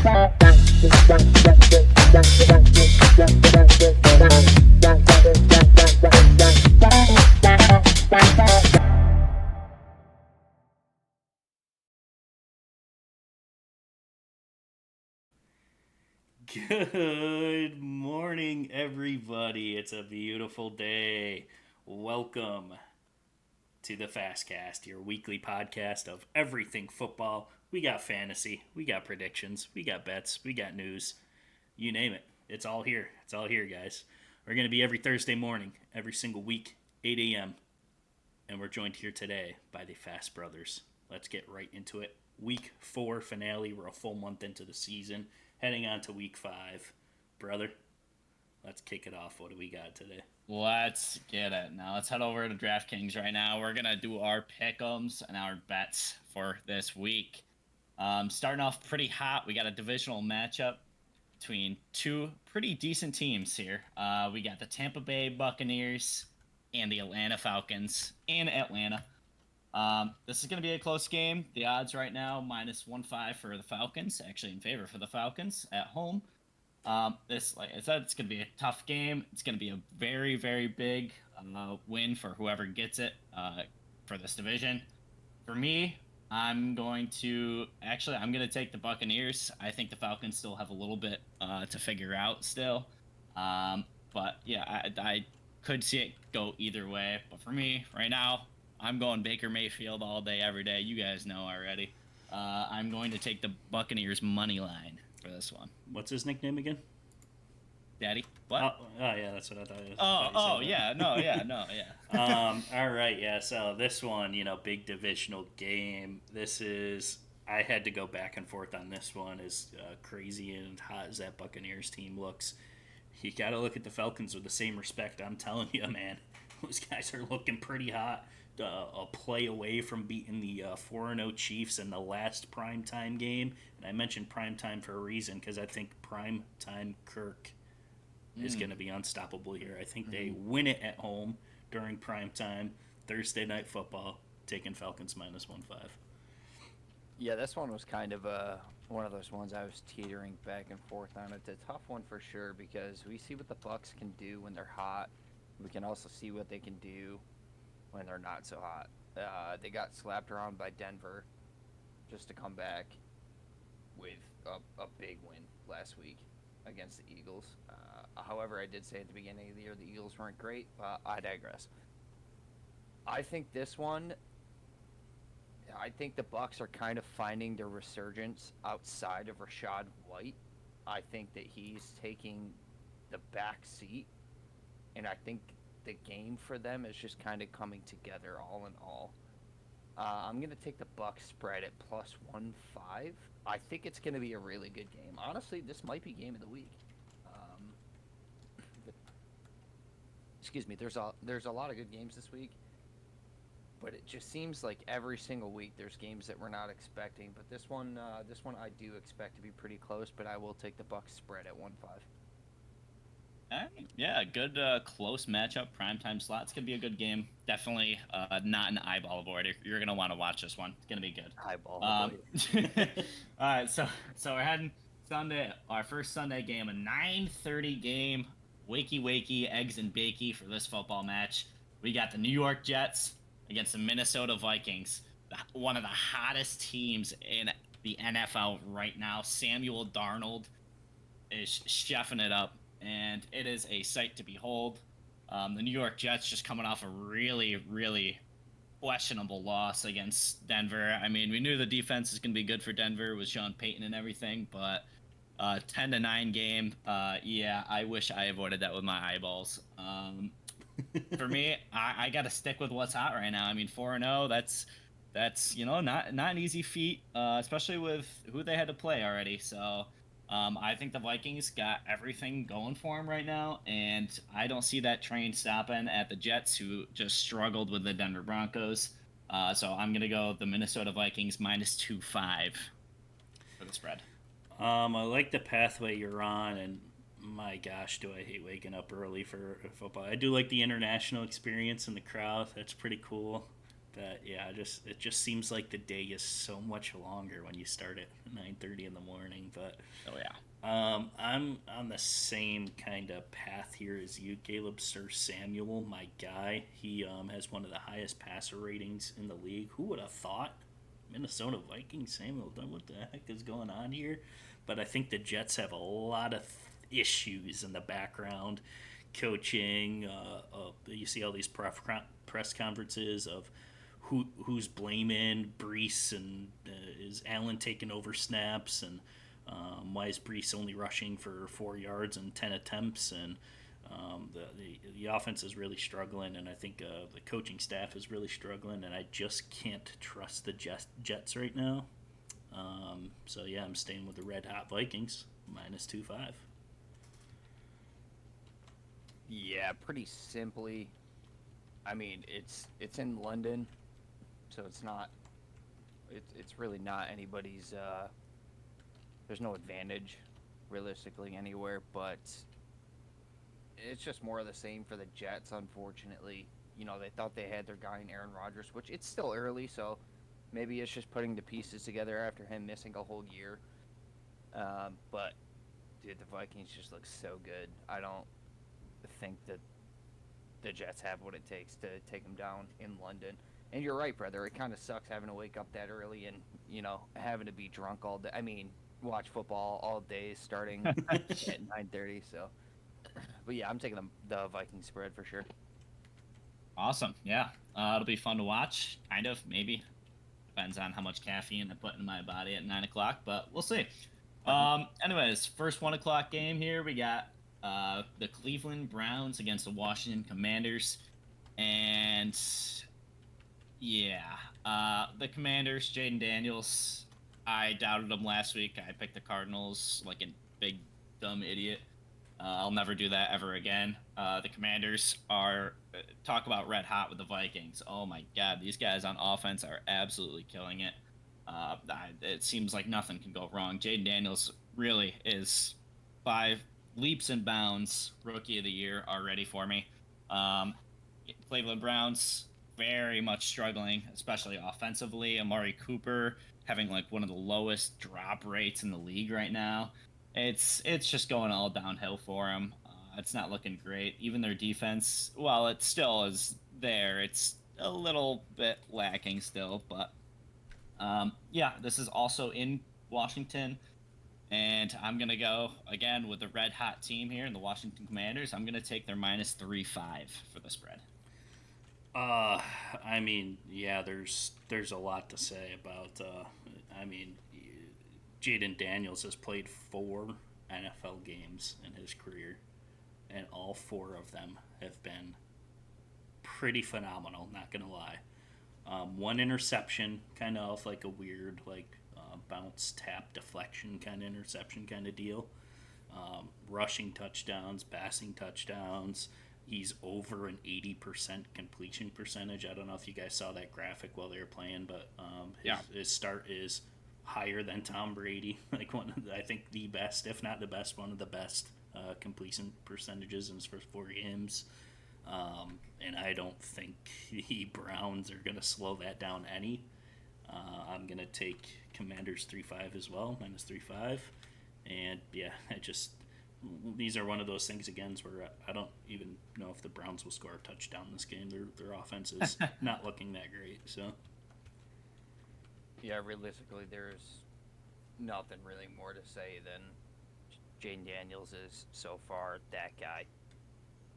Good morning, everybody. It's a beautiful day. Welcome to the Fastcast, your weekly podcast of everything football. We got fantasy, we got predictions, we got bets, we got news. You name it. It's all here. It's all here, guys. We're going to be every Thursday morning, every single week, 8 a.m. And we're joined here today by the Fast Brothers. Let's get right into it. Week 4 finale. We're a full month into the season, heading on to week 5. Brother, let's kick it off. What do we got today? Let's get it. Now let's head over to DraftKings right now. We're gonna do our pick'ems and our bets for this week. Starting off pretty hot, we got a divisional matchup between two pretty decent teams here. We got the Tampa Bay Buccaneers and the Atlanta Falcons in Atlanta. This is going to be a close game. The odds right now -1.5 for the Falcons, actually in favor for the Falcons at home. This, like I said, it's going to be a tough game. It's going to be a very, very big win for whoever gets it for this division. For me, I'm going to take the Buccaneers. I think the Falcons still have a little bit to figure out still. But yeah, I could see it go either way. But for me, right now, I'm going Baker Mayfield all day, every day. You guys know already. I'm going to take the Buccaneers money line for this one. What's his nickname again? Daddy? What? Oh yeah, that's what I thought. Yeah. All right, yeah. So this one, big divisional game. I had to go back and forth on this one. As crazy and hot as that Buccaneers team looks, you got to look at the Falcons with the same respect. I'm telling you, man, those guys are looking pretty hot. A play away from beating the 4-0 Chiefs in the last primetime game. And I mentioned primetime for a reason, because I think primetime Kirk is going to be unstoppable here. I think they win it at home during primetime, Thursday night football, taking Falcons -1.5. Yeah, this one was kind of one of those ones I was teetering back and forth on. It's a tough one for sure, because we see what the Bucs can do when they're hot. We can also see what they can do when they're not so hot. They got slapped around by Denver just to come back with a big win last week against the Eagles. However, I did say at the beginning of the year the Eagles weren't great, but I digress. I think the Bucs are kind of finding their resurgence outside of Rashad White. I think that he's taking the back seat, and I think the game for them is just kind of coming together all in all. I'm going to take the Bucs spread at +1.5. I think it's going to be a really good game. Honestly, this might be game of the week. Excuse me. There's a lot of good games this week, but it just seems like every single week there's games that we're not expecting. But this one I do expect to be pretty close. But I will take the Bucs spread at 1.5. Yeah, good close matchup. Primetime slot. It's going to be a good game. Definitely not an eyeball avoider. You're going to want to watch this one. It's going to be good. Eyeball avoider. All right, so we're heading Sunday, our first Sunday game, a 9:30 game. Wakey, eggs and bakey for this football match. We got the New York Jets against the Minnesota Vikings. One of the hottest teams in the NFL right now. Samuel Darnold is chefing it up, and it is a sight to behold. The New York Jets just coming off a really, really questionable loss against Denver. I mean, we knew the defense is going to be good for Denver with Sean Payton and everything, but 10-9 game, yeah, I wish I avoided that with my eyeballs. For me, I got to stick with what's hot right now. I mean, 4-0, that's not an easy feat, especially with who they had to play already. So I think the Vikings got everything going for them right now, and I don't see that train stopping at the Jets, who just struggled with the Denver Broncos. So I'm going to go the Minnesota Vikings -2.5 for the spread. I like the pathway you're on, and my gosh, do I hate waking up early for football. I do like the international experience in the crowd. That's pretty cool. That yeah, it just seems like the day is so much longer when you start at 9:30 in the morning. But Oh yeah. I'm on the same kind of path here as you, Caleb. Sir Samuel, my guy. He has one of the highest passer ratings in the league. Who would have thought? Minnesota Vikings, Samuel. What the heck is going on here? But I think the Jets have a lot of issues in the background, coaching. You see all these press conferences of who's blaming Brees and is Allen taking over snaps and why is Brees only rushing for 4 yards and 10 attempts and the offense is really struggling, and I think the coaching staff is really struggling, and I just can't trust the Jets right now. So yeah, I'm staying with the Red Hot Vikings -2.5. Yeah, pretty simply. I mean, it's in London, so it's really not anybody's. There's no advantage, realistically, anywhere. But it's just more of the same for the Jets. Unfortunately, they thought they had their guy in Aaron Rodgers, which it's still early, so maybe it's just putting the pieces together after him missing a whole year. But dude, the Vikings just look so good. I don't think that the Jets have what it takes to take them down in London. And you're right, brother. It kind of sucks having to wake up that early and having to be drunk all day. I mean, watch football all day starting at 9:30. So, but yeah, I'm taking the Viking spread for sure. Awesome. Yeah. It'll be fun to watch. Kind of, maybe. Depends on how much caffeine I put in my body at 9 o'clock, but we'll see. Anyways, first 1 o'clock game here. We got the Cleveland Browns against the Washington Commanders. And yeah, the Commanders, Jaden Daniels. I doubted them last week. I picked the Cardinals like a big dumb idiot. I'll never do that ever again. The Commanders are talk about red hot with the Vikings. Oh my God, these guys on offense are absolutely killing it. It seems like nothing can go wrong. Jaden Daniels really is by leaps and bounds rookie of the year already for me. Um, Cleveland Browns very much struggling, especially offensively. Amari Cooper having like one of the lowest drop rates in the league right now. It's just going all downhill for him. It's not looking great. Even their defense, while it still is there, it's a little bit lacking still. But yeah, this is also in Washington, and I'm gonna go again with the red hot team here in the Washington Commanders. I'm gonna take their -3.5 for the spread. Uh, I mean, yeah, there's a lot to say about. I mean, Jaden Daniels has played 4 NFL games in his career, and all 4 of them have been pretty phenomenal. Not gonna lie. One interception, kind of like a weird bounce tap deflection kind of interception kind of deal. Rushing touchdowns, passing touchdowns. He's over an 80% completion percentage. I don't know if you guys saw that graphic while they were playing, but his start is higher than Tom Brady. Like I think the best, if not the best, one of the best completion percentages in his first 4 games. And I don't think the Browns are going to slow that down any. I'm going to take Commanders 3.5 as well, -3.5. And yeah, these are one of those things again where I don't even know if the Browns will score a touchdown this game. Their offense is not looking that great. So Yeah, realistically, there's nothing really more to say than Jaden Daniels is so far that guy.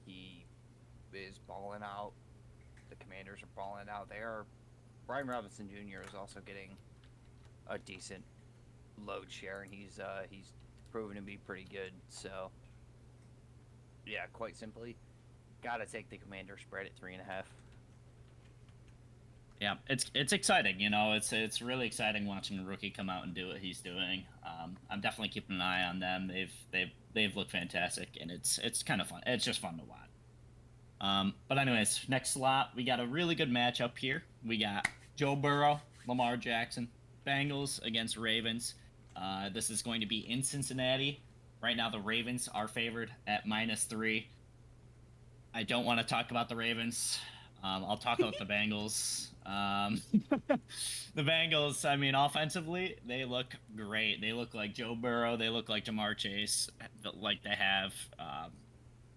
He is balling out. The Commanders are balling out. They are. Brian Robinson Jr. is also getting a decent load share, and he's proven to be pretty good. So yeah, quite simply, gotta take the Commander spread at 3.5. Yeah, it's exciting. It's really exciting watching a rookie come out and do what he's doing. I'm definitely keeping an eye on them. They've looked fantastic, and it's kind of fun. It's just fun to watch. But anyways, next slot we got a really good matchup here. We got Joe Burrow, Lamar Jackson, Bengals against Ravens. This is going to be in Cincinnati. Right now, the Ravens are favored at -3. I don't want to talk about the Ravens. I'll talk about the Bengals. The Bengals, I mean, offensively, they look great. They look like Joe Burrow. They look like Jamar Chase, like they have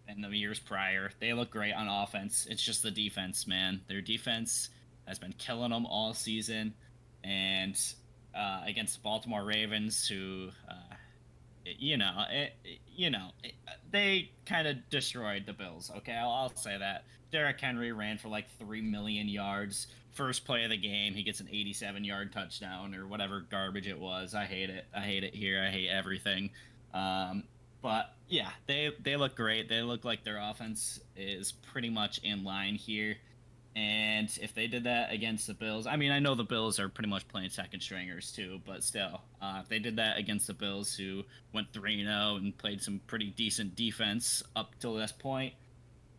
in the years prior. They look great on offense. It's just the defense, man. Their defense has been killing them all season. And against the Baltimore Ravens, who they kind of destroyed the Bills. Okay, I'll say that. Derrick Henry ran for like 3 million yards. First play of the game, he gets an 87-yard touchdown or whatever garbage it was. I hate it. I hate it here. I hate everything. But yeah, they look great. They look like their offense is pretty much in line here. And if they did that against the Bills, I mean, I know the Bills are pretty much playing second stringers too, but still, if they did that against the Bills, who went 3-0 and played some pretty decent defense up till this point,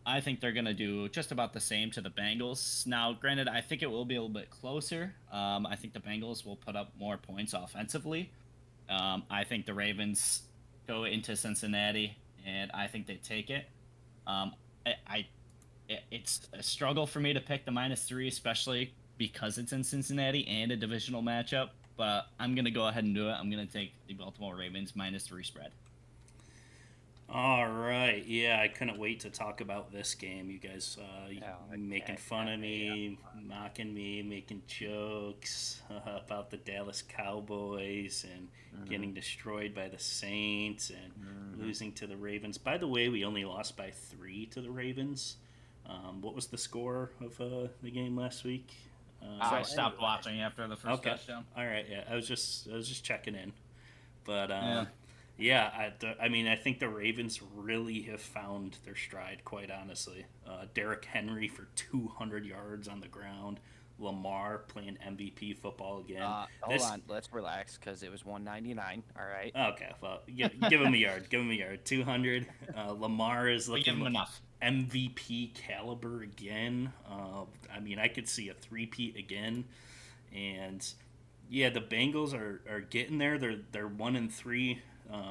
I think they're going to do just about the same to the Bengals. Now, granted, I think it will be a little bit closer. I think the Bengals will put up more points offensively. I think the Ravens go into Cincinnati, and I think they take it. I it's a struggle for me to pick the -3, especially because it's in Cincinnati and a divisional matchup. But I'm gonna go ahead and do it. I'm gonna take the Baltimore Ravens -3 spread. All right, yeah, I couldn't wait to talk about this game. You guys making fun of me, mocking me, making jokes about the Dallas Cowboys and getting destroyed by the Saints and losing to the Ravens. By the way, we only lost by 3 to the Ravens. What was the score of the game last week? I stopped watching after the first touchdown. All right, yeah, I was just checking in, but I mean, I think the Ravens really have found their stride. Quite honestly, Derrick Henry for 200 yards on the ground. Lamar playing MVP football again. Hold on, let's relax because it was 199. All right. Okay, well, give him a yard. Give him a yard. 200. Lamar is looking give him enough. MVP caliber again. I mean, I could see a three-peat again, and yeah, the Bengals are getting there. They're 1-3.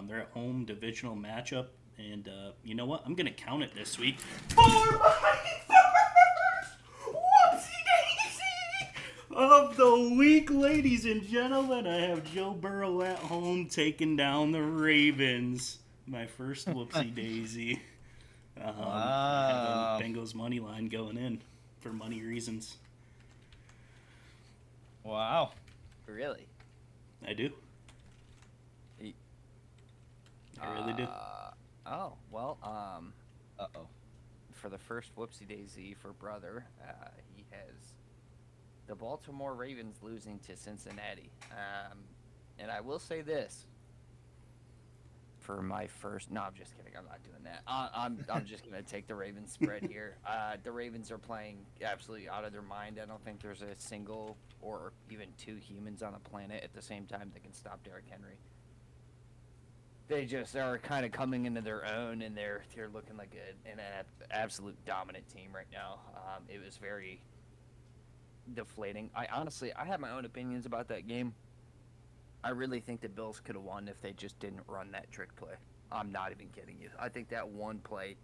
They're at home divisional matchup, and you know what? I'm gonna count it this week. Of the week, ladies and gentlemen, I have Joe Burrow at home taking down the Ravens. My first whoopsie daisy. Wow. Bengals money line going in for money reasons. Wow. Really? I do. I really do. Oh well. Uh-oh. For the first whoopsie daisy for brother, he has the Baltimore Ravens losing to Cincinnati. And I will say this. For my first, no, I'm just kidding. I'm not doing that. I'm just gonna take the Ravens spread here. The Ravens are playing absolutely out of their mind. I don't think there's a single or even 2 humans on the planet at the same time that can stop Derrick Henry. They just are kind of coming into their own, and they're looking like an absolute dominant team right now. It was very deflating. I have my own opinions about that game. I really think the Bills could have won if they just didn't run that trick play. I'm not even kidding you. I think that one play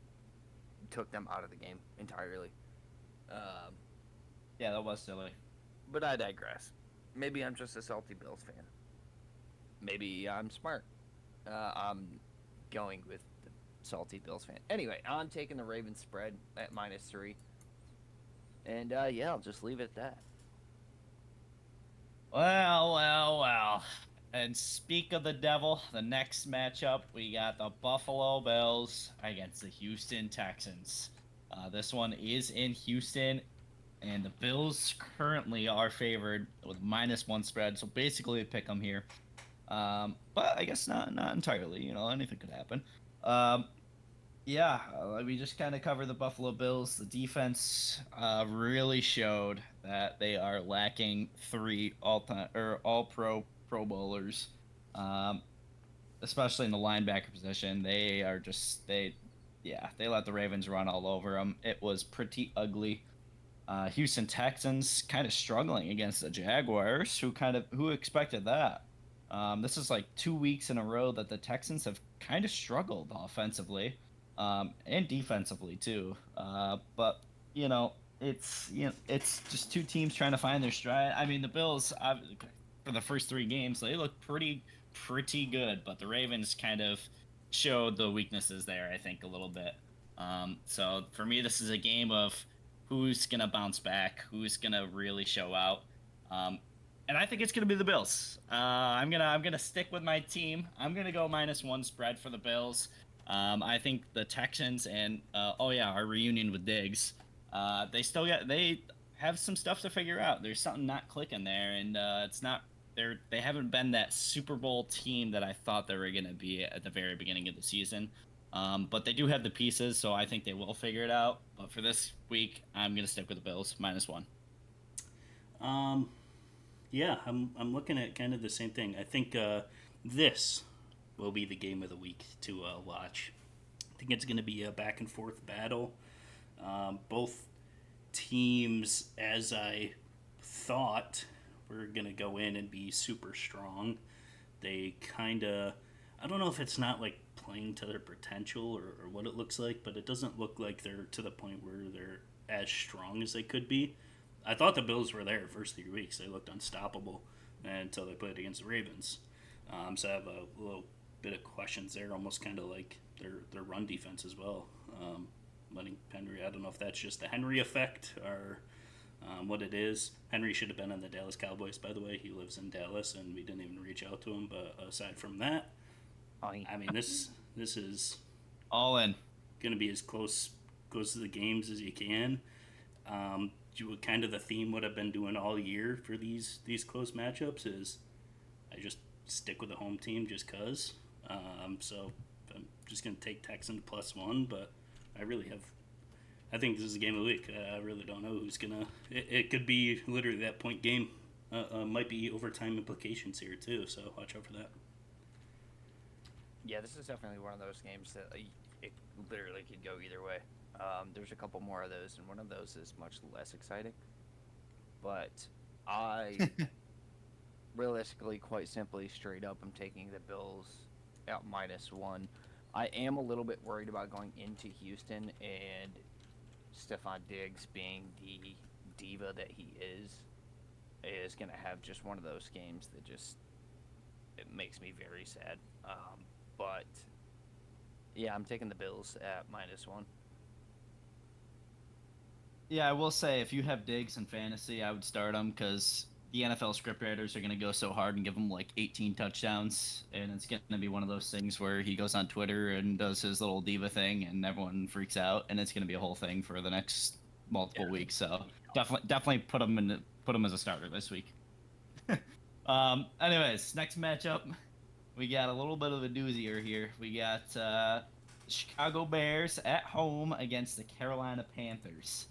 took them out of the game entirely. Yeah, that was silly. But I digress. Maybe I'm just a salty Bills fan. Maybe I'm smart. I'm going with the salty Bills fan. Anyway, I'm taking the Ravens spread at -3. And yeah, I'll just leave it at that. Well. And speak of the devil, the next matchup, we got the Buffalo Bills against the Houston Texans. This one is in Houston, and the Bills currently are favored with -1 spread, so basically a pick 'em here. But I guess not entirely. You know, anything could happen. We just kind of covered the Buffalo Bills. The defense really showed that they are lacking 3 all-pro Pro Bowlers, especially in the linebacker position. They let the Ravens run all over them. It was pretty ugly. Houston Texans kind of struggling against the Jaguars. Who expected that? This is like 2 weeks in a row that the Texans have kind of struggled offensively, and defensively too. But you know, it's just two teams trying to find their stride. I mean, the Bills for the first three games they look pretty good, but the Ravens kind of showed the weaknesses there. I think a little bit. So for me, this is a game of who's gonna bounce back, who's gonna really show out. Um, and I think it's gonna be the Bills. I'm gonna stick with my team. I'm gonna go -1 spread for the Bills. I think the Texans and oh yeah, our reunion with Diggs. They have some stuff to figure out. There's something not clicking there, and it's not. They haven't been that Super Bowl team that I thought they were gonna be at the very beginning of the season. But they do have the pieces, so I think they will figure it out. But for this week, I'm gonna stick with the Bills -1. Um, yeah, I'm looking at kind of the same thing. I think this will be the game of the week to watch. I think it's going to be a back and forth battle. Both teams, as I thought, were going to go in and be super strong. They kind of, I don't know if it's not like playing to their potential or what it looks like, but it doesn't look like they're to the point where they're as strong as they could be. I thought the Bills were there first 3 weeks. They looked unstoppable until they played against the Ravens. So I have a little bit of questions there, almost kind of like their run defense as well. Letting Henry, I don't know if that's just the Henry effect or what it is. Henry should have been on the Dallas Cowboys, by the way. He lives in Dallas, and we didn't even reach out to him. But aside from that, I mean, this is All in. going to be as close to the games as you can. Kind of the theme what I've been doing all year for these close matchups is I just stick with the home team just cause. So I'm just gonna take Texans +1, but I think this is a game of the week. I really don't know who's gonna. It could be literally that point game. Might be overtime implications here too. So watch out for that. Yeah, this is definitely one of those games that it literally could go either way. There's a couple more of those, and one of those is much less exciting. But I realistically, quite simply, straight up, I'm taking the Bills at -1. I am a little bit worried about going into Houston and Stephon Diggs being the diva that he is going to have just one of those games that just it makes me very sad. But yeah, I'm taking the Bills at -1. Yeah, I will say if you have Diggs in fantasy, I would start him because the NFL scriptwriters are going to go so hard and give him like 18 touchdowns, and it's going to be one of those things where he goes on Twitter and does his little diva thing, and everyone freaks out, and it's going to be a whole thing for the next multiple weeks. So definitely put him as a starter this week. Anyways, next matchup, we got a little bit of a doozier here. We got Chicago Bears at home against the Carolina Panthers.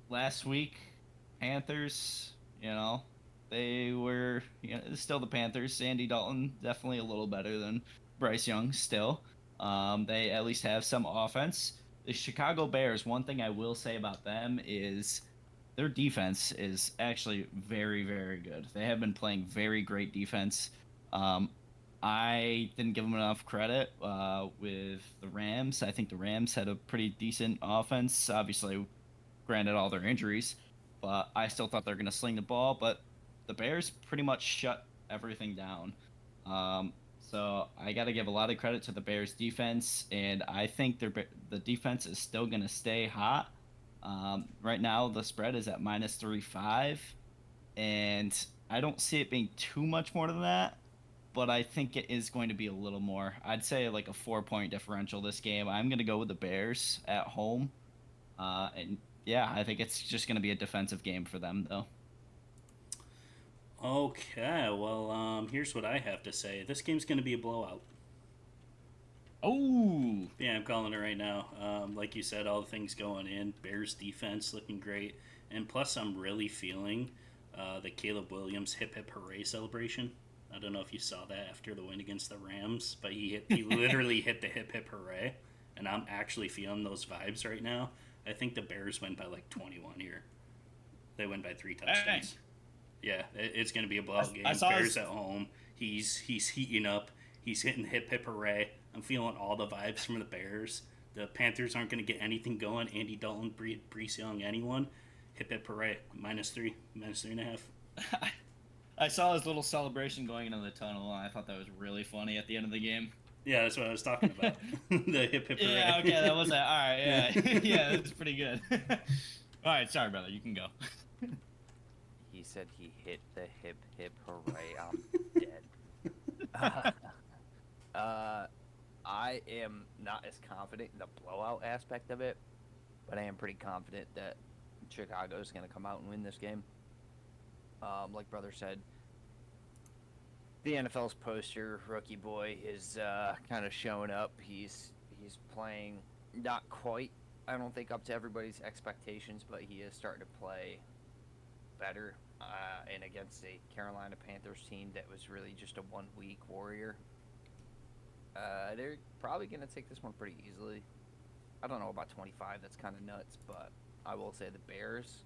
Last week, Panthers, they were, still the Panthers. Sandy Dalton, definitely a little better than Bryce Young still. They at least have some offense. The Chicago Bears, one thing I will say about them is their defense is actually very, very good. They have been playing very great defense. I didn't give them enough credit with the Rams. I think the Rams had a pretty decent offense. Obviously, granted all their injuries, but I still thought they were going to sling the ball. But the Bears pretty much shut everything down. So I got to give a lot of credit to the Bears defense, and I think the defense is still going to stay hot. Right now, the spread is at -3.5, and I don't see it being too much more than that. But I think it is going to be a little more. I'd say like a 4-point differential this game. I'm going to go with the Bears at home. And yeah, I think it's just going to be a defensive game for them, though. Okay, well, here's what I have to say. This game's going to be a blowout. Oh, Yeah, I'm calling it right now. Like you said, all the things going in. Bears defense looking great. And plus, I'm really feeling the Caleb Williams hip hip hooray celebration. I don't know if you saw that after the win against the Rams, but he literally hit the hip hip hooray, and I'm actually feeling those vibes right now. I think the Bears win by like 21 here. They win by 3 touchdowns. dang. Yeah, it's going to be a blowout game. I saw Bears at home. He's heating up. He's hitting hip hip hooray. I'm feeling all the vibes from the Bears. The Panthers aren't going to get anything going. Andy Dalton, Brees Young, anyone. Hip hip hooray. -3, -3.5. I saw his little celebration going into the tunnel, and I thought that was really funny at the end of the game. Yeah, that's what I was talking about. The hip hip hooray. Yeah, okay, that was it. All right, yeah. Yeah, that's pretty good. All right, sorry, brother. You can go. He said he hit the hip hip hooray. I'm dead. I am not as confident in the blowout aspect of it, but I am pretty confident that Chicago is going to come out and win this game. Like brother said, the NFL's poster rookie boy is kind of showing up. He's playing not quite, I don't think, up to everybody's expectations, but he is starting to play better. And against a Carolina Panthers team that was really just a 1 week warrior. They're probably going to take this one pretty easily. I don't know about 25. That's kind of nuts, but I will say the Bears,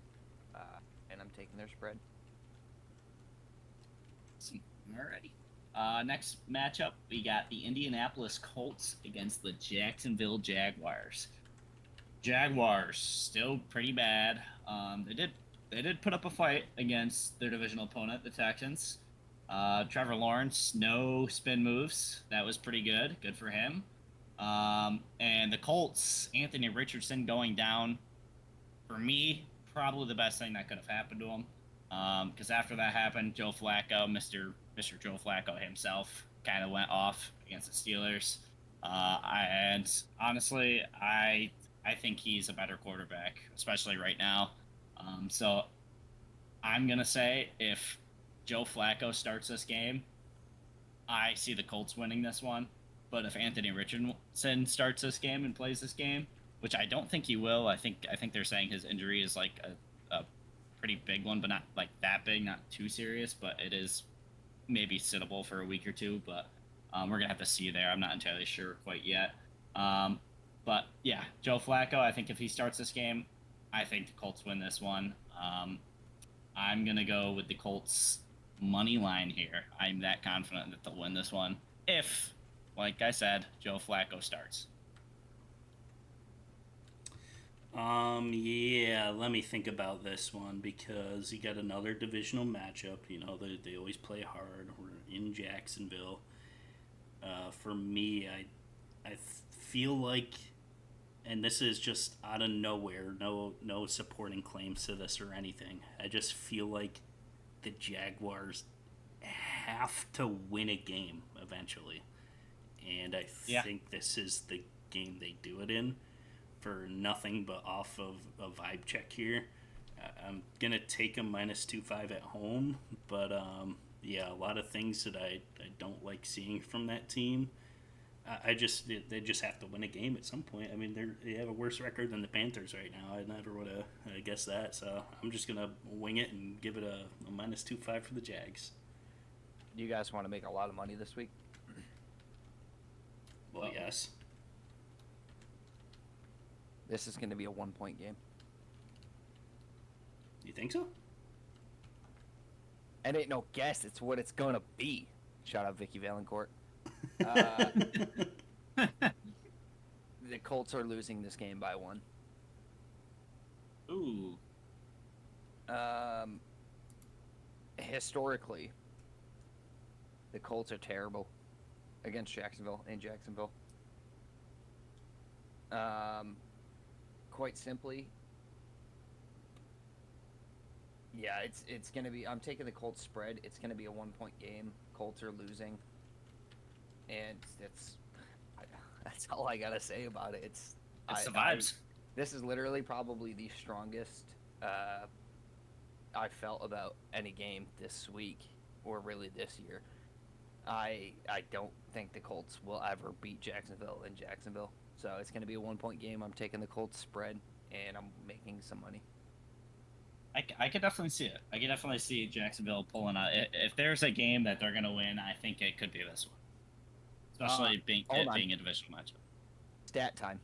and I'm taking their spread. Alrighty. Next matchup, we got the Indianapolis Colts against the Jacksonville Jaguars. Jaguars still pretty bad. They did put up a fight against their divisional opponent, the Texans. Trevor Lawrence, no spin moves. That was pretty good. Good for him. And the Colts, Anthony Richardson going down. For me, probably the best thing that could have happened to him. Because after that happened, Joe Flacco, Mr. Joe Flacco himself, kind of went off against the Steelers. And honestly, I think he's a better quarterback, especially right now. So I'm going to say if Joe Flacco starts this game, I see the Colts winning this one. But if Anthony Richardson starts this game and plays this game, which I don't think he will, I think they're saying his injury is like a pretty big one, but not like that big, not too serious, but it is maybe sittable for a week or two. But we're going to have to see there. I'm not entirely sure quite yet. But yeah, Joe Flacco, I think if he starts this game, I think the Colts win this one. I'm going to go with the Colts money line here. I'm that confident that they'll win this one if, like I said, Joe Flacco starts. Yeah, let me think about this one because you got another divisional matchup. You know, they always play hard. We're in Jacksonville. For me, I feel like, and this is just out of nowhere, no supporting claims to this or anything. I just feel like the Jaguars have to win a game eventually, and I think this is the game they do it in. For nothing but off of a vibe check here, I'm gonna take a -2.5 at home, but yeah, a lot of things that I don't like seeing from that team. They just have to win a game at some point. I mean, they have a worse record than the Panthers right now. I never would have guessed that, so I'm just gonna wing it and give it a -2.5 for the Jags. Do you guys want to make a lot of money this week? Well, yes. This is going to be a 1 point game. You think so? It ain't no guess. It's what it's going to be. Shout out Vicky Valancourt. The Colts are losing this game by 1. Ooh. Historically, the Colts are terrible against Jacksonville in Jacksonville. Quite simply, yeah, it's gonna be. I'm taking the Colts spread. It's gonna be a 1 point game. Colts are losing, and that's all I gotta say about it. It's the vibes. This is literally probably the strongest I felt about any game this week, or really this year. I don't think the Colts will ever beat Jacksonville in Jacksonville. So it's going to be a 1 point game. I'm taking the Colts spread, and I'm making some money. I could definitely see it. I could definitely see Jacksonville pulling out. If there's a game that they're going to win, I think it could be this one. Especially being a divisional matchup. Stat time.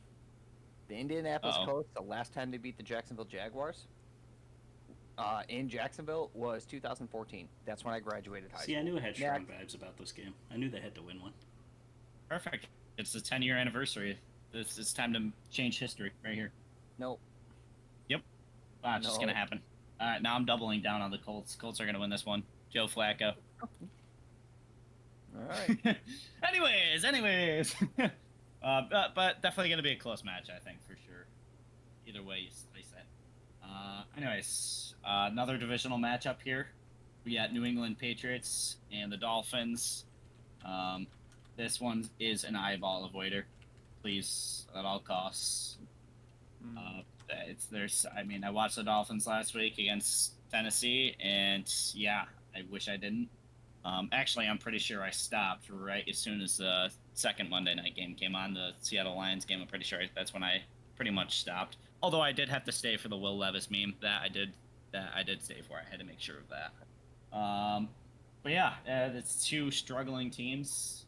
The Indianapolis Colts, the last time they beat the Jacksonville Jaguars in Jacksonville was 2014. That's when I graduated high school. See, I knew I had strong vibes about this game. I knew they had to win one. Perfect. It's the 10-year anniversary This is time to change history right here. Nope. Yep. Watch, it's gonna No. happen. All right, now I'm doubling down on the Colts. Colts are gonna win this one. Joe Flacco. All right. anyways. But definitely gonna be a close match, I think, for sure. Either way you slice it. Another divisional matchup here. We got New England Patriots and the Dolphins. Um, this one is an eyeball avoider. Please, at all costs. I mean, I watched the Dolphins last week against Tennessee, and yeah, I wish I didn't. Actually, I'm pretty sure I stopped right as soon as the second Monday night game came on, the Seattle Lions game. I'm pretty sure that's when I pretty much stopped. Although I did have to stay for the Will Levis meme. That I did stay for. I had to make sure of that. But yeah, it's two struggling teams,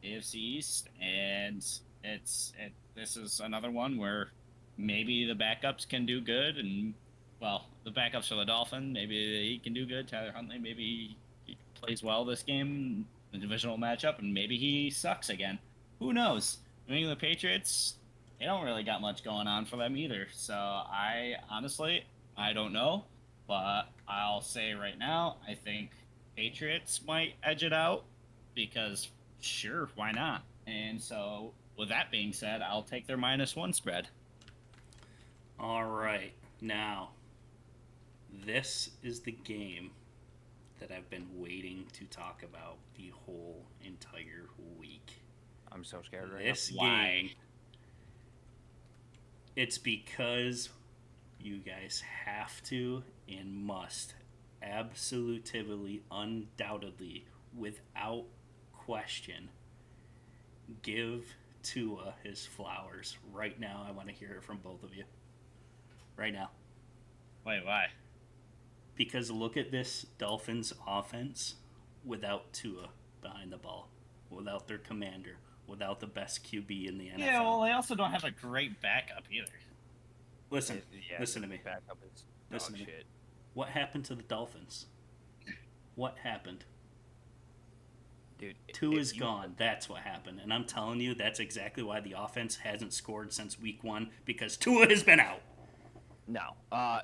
AFC East, and this is another one where maybe the backups can do good, and well, the backups for the Dolphin, maybe he can do good. Tyler Huntley, maybe he plays well this game, the divisional matchup, and maybe he sucks again. Who knows? New England Patriots, they don't really got much going on for them either. So I don't know, but I'll say right now, I think Patriots might edge it out because sure, why not? And so, with that being said, I'll take their -1 spread. All right. Now, this is the game that I've been waiting to talk about the whole entire week. I'm so scared right This Why? game, it's because you guys have to and must absolutely, undoubtedly, without question, give Tua his flowers. Right now, I want to hear it from both of you. Right now. Wait, why? Because look at this Dolphins offense without Tua behind the ball, without their commander, without the best QB in the NFL. Yeah, well, they also don't have a great backup either. Listen, Yeah, listen to me. Backup is Listen dog to me. shit. What happened to the Dolphins? What happened? Dude, Tua is gone. That's what happened. And I'm telling you, that's exactly why the offense hasn't scored since week 1, because Tua has been out. No.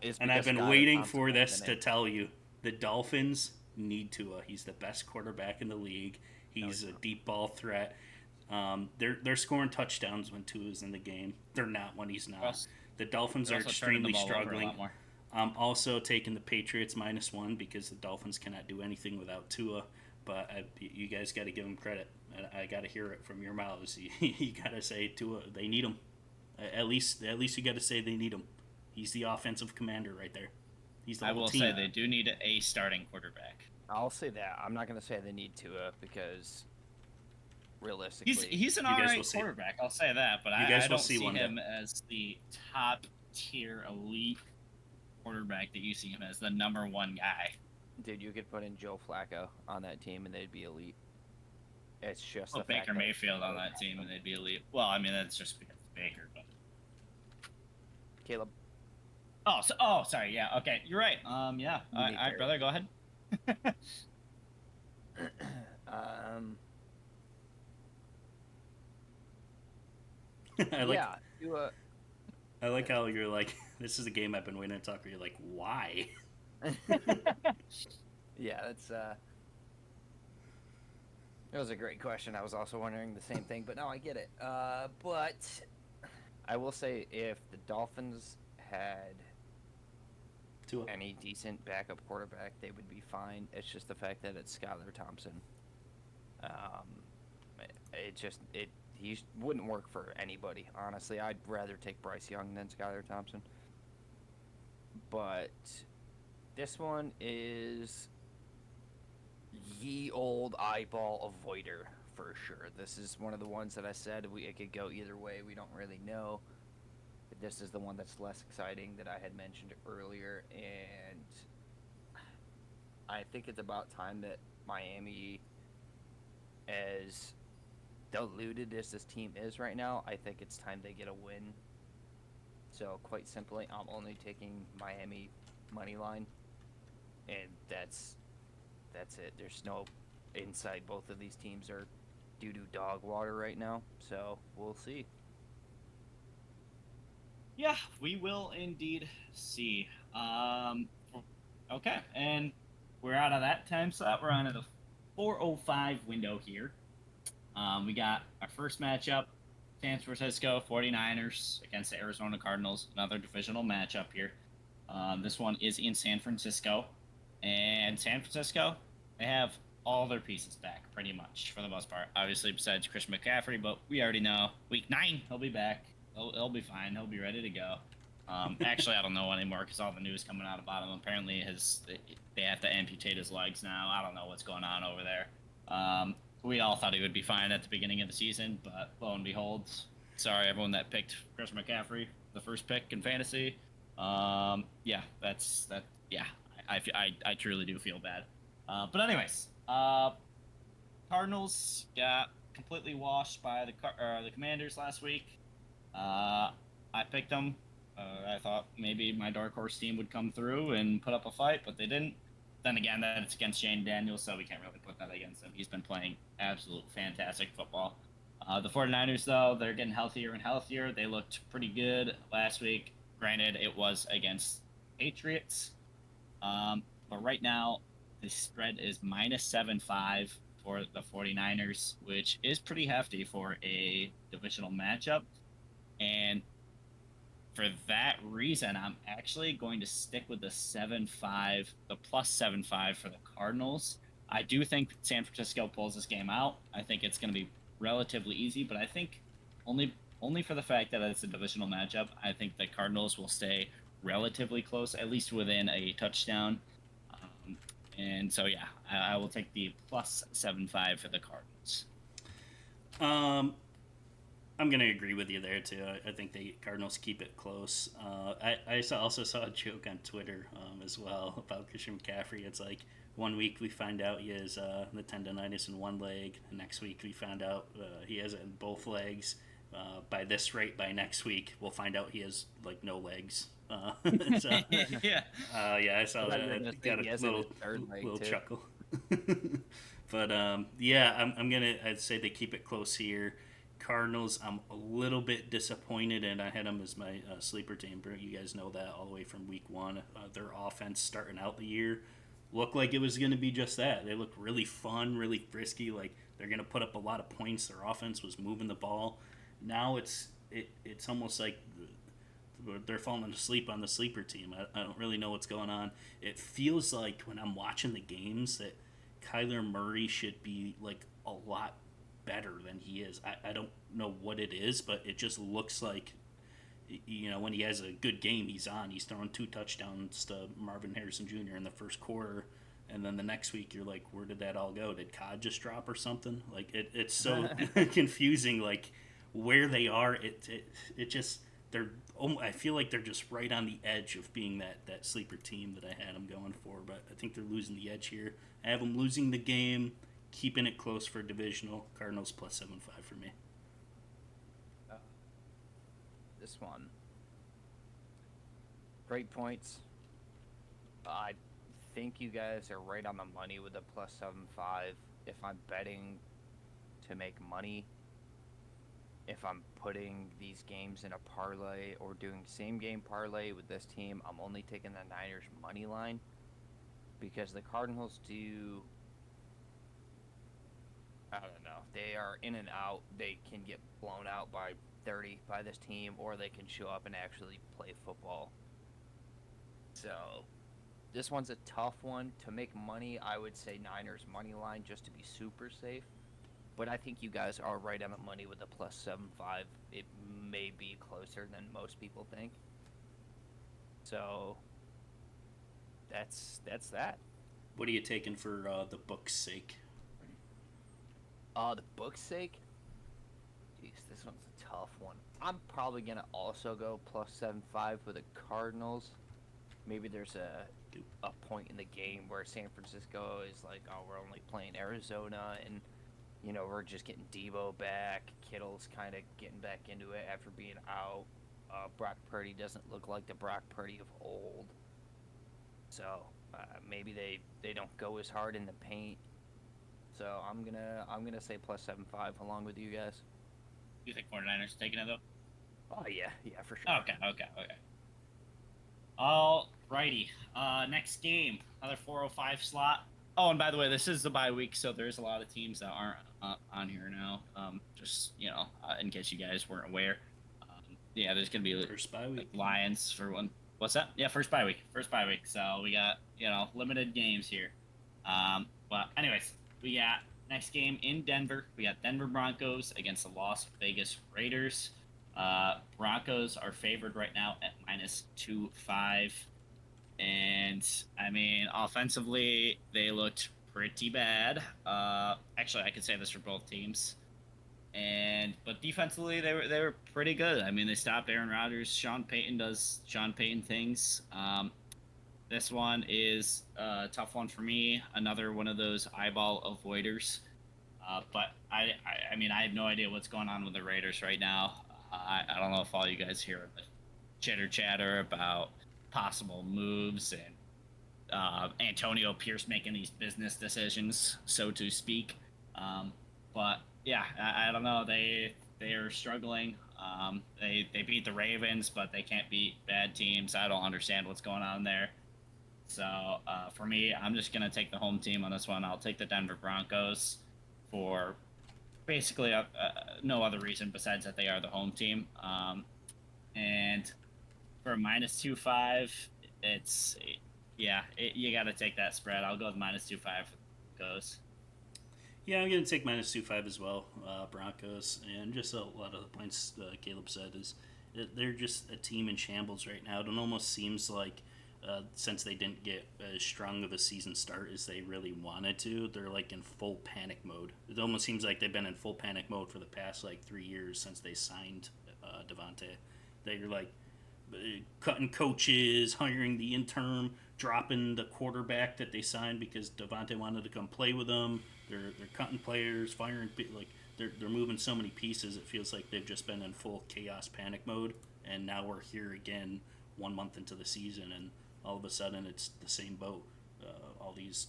It's And I've because been Skylar waiting Thompson for has this been to in. tell you. The Dolphins need Tua. He's the best quarterback in the league. He's he's a not. deep ball threat. They're scoring touchdowns when Tua's in the game. They're not when he's not. Also, The Dolphins they're are also turning the extremely ball over a struggling. lot more. I'm also taking the Patriots -1 because the Dolphins cannot do anything without Tua. But you guys got to give them credit. I got to hear it from your mouths. You got to say Tua. They need him. At least you got to say they need him. He's the offensive commander right there. He's the I whole will team. say they do need a starting quarterback. I'll say that. I'm not going to say they need Tua because realistically, He's an You guys will alright see. quarterback, I'll say that, but You guys I will don't see see one him day. as the top tier elite quarterback that you see him as the #1 guy. dude, you could put in Joe Flacco on that team and they'd be elite. It's just Put the fact Baker that Mayfield on that team and they'd be elite. Well, I mean that's just because it's Baker, but Caleb. sorry, yeah, okay, you're right. Yeah, You need all right, brother, go ahead. um, I like yeah, Tua. I like how you're like, this is a game I've been waiting to talk. You're like, why? Yeah, that's That was a great question. I was also wondering the same thing, but no, I get it. But I will say if the Dolphins had Tua. any decent backup quarterback, they would be fine. It's just the fact that it's Skylar Thompson. He wouldn't work for anybody. Honestly, I'd rather take Bryce Young than Skylar Thompson. But this one is ye old eyeball avoider for sure. This is one of the ones that I said it could go either way. We don't really know. But this is the one that's less exciting that I had mentioned earlier, and I think it's about time that Miami, as diluted as this team is right now, I think it's time they get a win. So quite simply, I'm only taking Miami money line, and that's it. There's no insight. Both of these teams are doo-doo dog water right now, so we'll see. Yeah, we will indeed see. Okay, and we're out of that time slot. We're on at the 4:05 window here. We got our first matchup, San Francisco 49ers against the Arizona Cardinals, another divisional matchup here. This one is in San Francisco. And San Francisco, they have all their pieces back, pretty much, for the most part. Obviously, besides Christian McCaffrey, but we already know week 9, he'll be back. He'll be fine. He'll be ready to go. Actually, I don't know anymore because all the news coming out about him. Apparently, they have to amputate his legs now. I don't know what's going on over there. We all thought he would be fine at the beginning of the season, but lo and behold, sorry everyone that picked Christian McCaffrey, the first pick in fantasy. Yeah, that's that. Yeah, I truly do feel bad. But anyways, Cardinals got completely washed by the Commanders last week. I picked them. I thought maybe my dark horse team would come through and put up a fight, but they didn't. Then again, that's against Shane Daniels, so we can't really put that against him. He's been playing absolute fantastic football. The 49ers, though, they're getting healthier and healthier. They looked pretty good last week. Granted, it was against Patriots. But right now, the spread is -7.5 for the 49ers, which is pretty hefty for a divisional matchup. And for that reason, I'm actually going to stick with the 7.5, the +7.5 for the Cardinals. I do think San Francisco pulls this game out. I think it's going to be relatively easy, but I think only for the fact that it's a divisional matchup, I think the Cardinals will stay relatively close, at least within a touchdown. And so, yeah, I will take the +7.5 for the Cardinals. Um, I'm gonna agree with you there too. I think the Cardinals keep it close. Also saw a joke on Twitter as well about Christian McCaffrey. It's like one week we find out he has the tendonitis in one leg. The next week we found out he has it in both legs. By this rate, by next week we'll find out he has like no legs. So Yeah. yeah, I I saw thought you were that. gonna say Got a he has it in his third leg little too. chuckle. But yeah, I'd say they keep it close here. Cardinals, I'm a little bit disappointed, and I had them as my sleeper team. You guys know that all the way from week one. Their offense starting out the year looked like it was going to be just that. They looked really fun, really frisky. Like they're going to put up a lot of points. Their offense was moving the ball. Now it's almost like they're falling asleep on the sleeper team. I don't really know what's going on. It feels like when I'm watching the games that Kyler Murray should be like a lot better than he is. I don't know what it is, but it just looks like when he has a good game, he's on. He's throwing 2 touchdowns to Marvin Harrison Jr. in the first quarter, and then the next week you're like, where did that all go? Did COD just drop or something? Like it's so confusing. Like where they are, it just they're. I feel like they're just right on the edge of being that sleeper team that I had them going for, but I think they're losing the edge here. I have them losing the game, keeping it close for divisional. Cardinals +7.5 for me. Uh, this one, great points. I think you guys are right on the money with the +7.5. If I'm betting to make money, if I'm putting these games in a parlay or doing same game parlay with this team, I'm only taking the Niners money line because the Cardinals do. I don't know. They are in and out. They can get blown out by 30 by this team, or they can show up and actually play football. So this one's a tough one to make money. I would say Niners money line just to be super safe. But I think you guys are right on the money with the +7.5. It may be closer than most people think. So that's that. What are you taking for the book's sake? The book's sake, jeez, this one's a tough one. I'm probably gonna also go +7.5 with the Cardinals. Maybe there's a point in the game where San Francisco is like, oh, we're only playing Arizona, and we're just getting Debo back. Kittle's kind of getting back into it after being out. Brock Purdy doesn't look like the Brock Purdy of old, so maybe they don't go as hard in the paint. So I'm gonna say +7.5 along with you guys. Do you think 49ers taking it, though? Oh yeah, yeah, for sure. Okay, okay, okay. All righty. Next game, another 4:05 slot. Oh, and by the way, this is the bye week, so there's a lot of teams that aren't on here now. Just in case you guys weren't aware. Yeah, there's gonna be First bye like week. Lions for one. What's that? Yeah, first bye week. First bye week. So we got limited games here. But anyways, we got next game in Denver. We got Denver Broncos against the Las Vegas Raiders. Broncos are favored right now at -2.5. And I mean, offensively, they looked pretty bad. Actually, I could say this for both teams. But defensively, they were pretty good. I mean, they stopped Aaron Rodgers. Sean Payton does Sean Payton things. This one is a tough one for me. Another one of those eyeball avoiders. But I mean, I have no idea what's going on with the Raiders right now. I don't know if all you guys hear the chitter chatter about possible moves and Antonio Pierce making these business decisions, so to speak. But yeah, I don't know. They are struggling. They beat the Ravens, but they can't beat bad teams. I don't understand what's going on there. So for me, I'm just gonna take the home team on this one. I'll take the Denver Broncos for basically no other reason besides that they are the home team. And for -2.5, it's you got to take that spread. I'll go with -2.5 for the Broncos. Yeah, I'm going to take -2.5 as well. Broncos, and just a lot of the points Caleb said is they're just a team in shambles right now. It almost seems like since they didn't get as strong of a season start as they really wanted to, they're like in full panic mode. It almost seems like they've been in full panic mode for the past like 3 years since they signed Devontae. They're like cutting coaches, hiring the interim, dropping the quarterback that they signed because Devontae wanted to come play with them. They're cutting players, firing like they're moving so many pieces. It feels like they've just been in full chaos panic mode, and now we're here again 1 month into the season, and all of a sudden it's the same boat. All these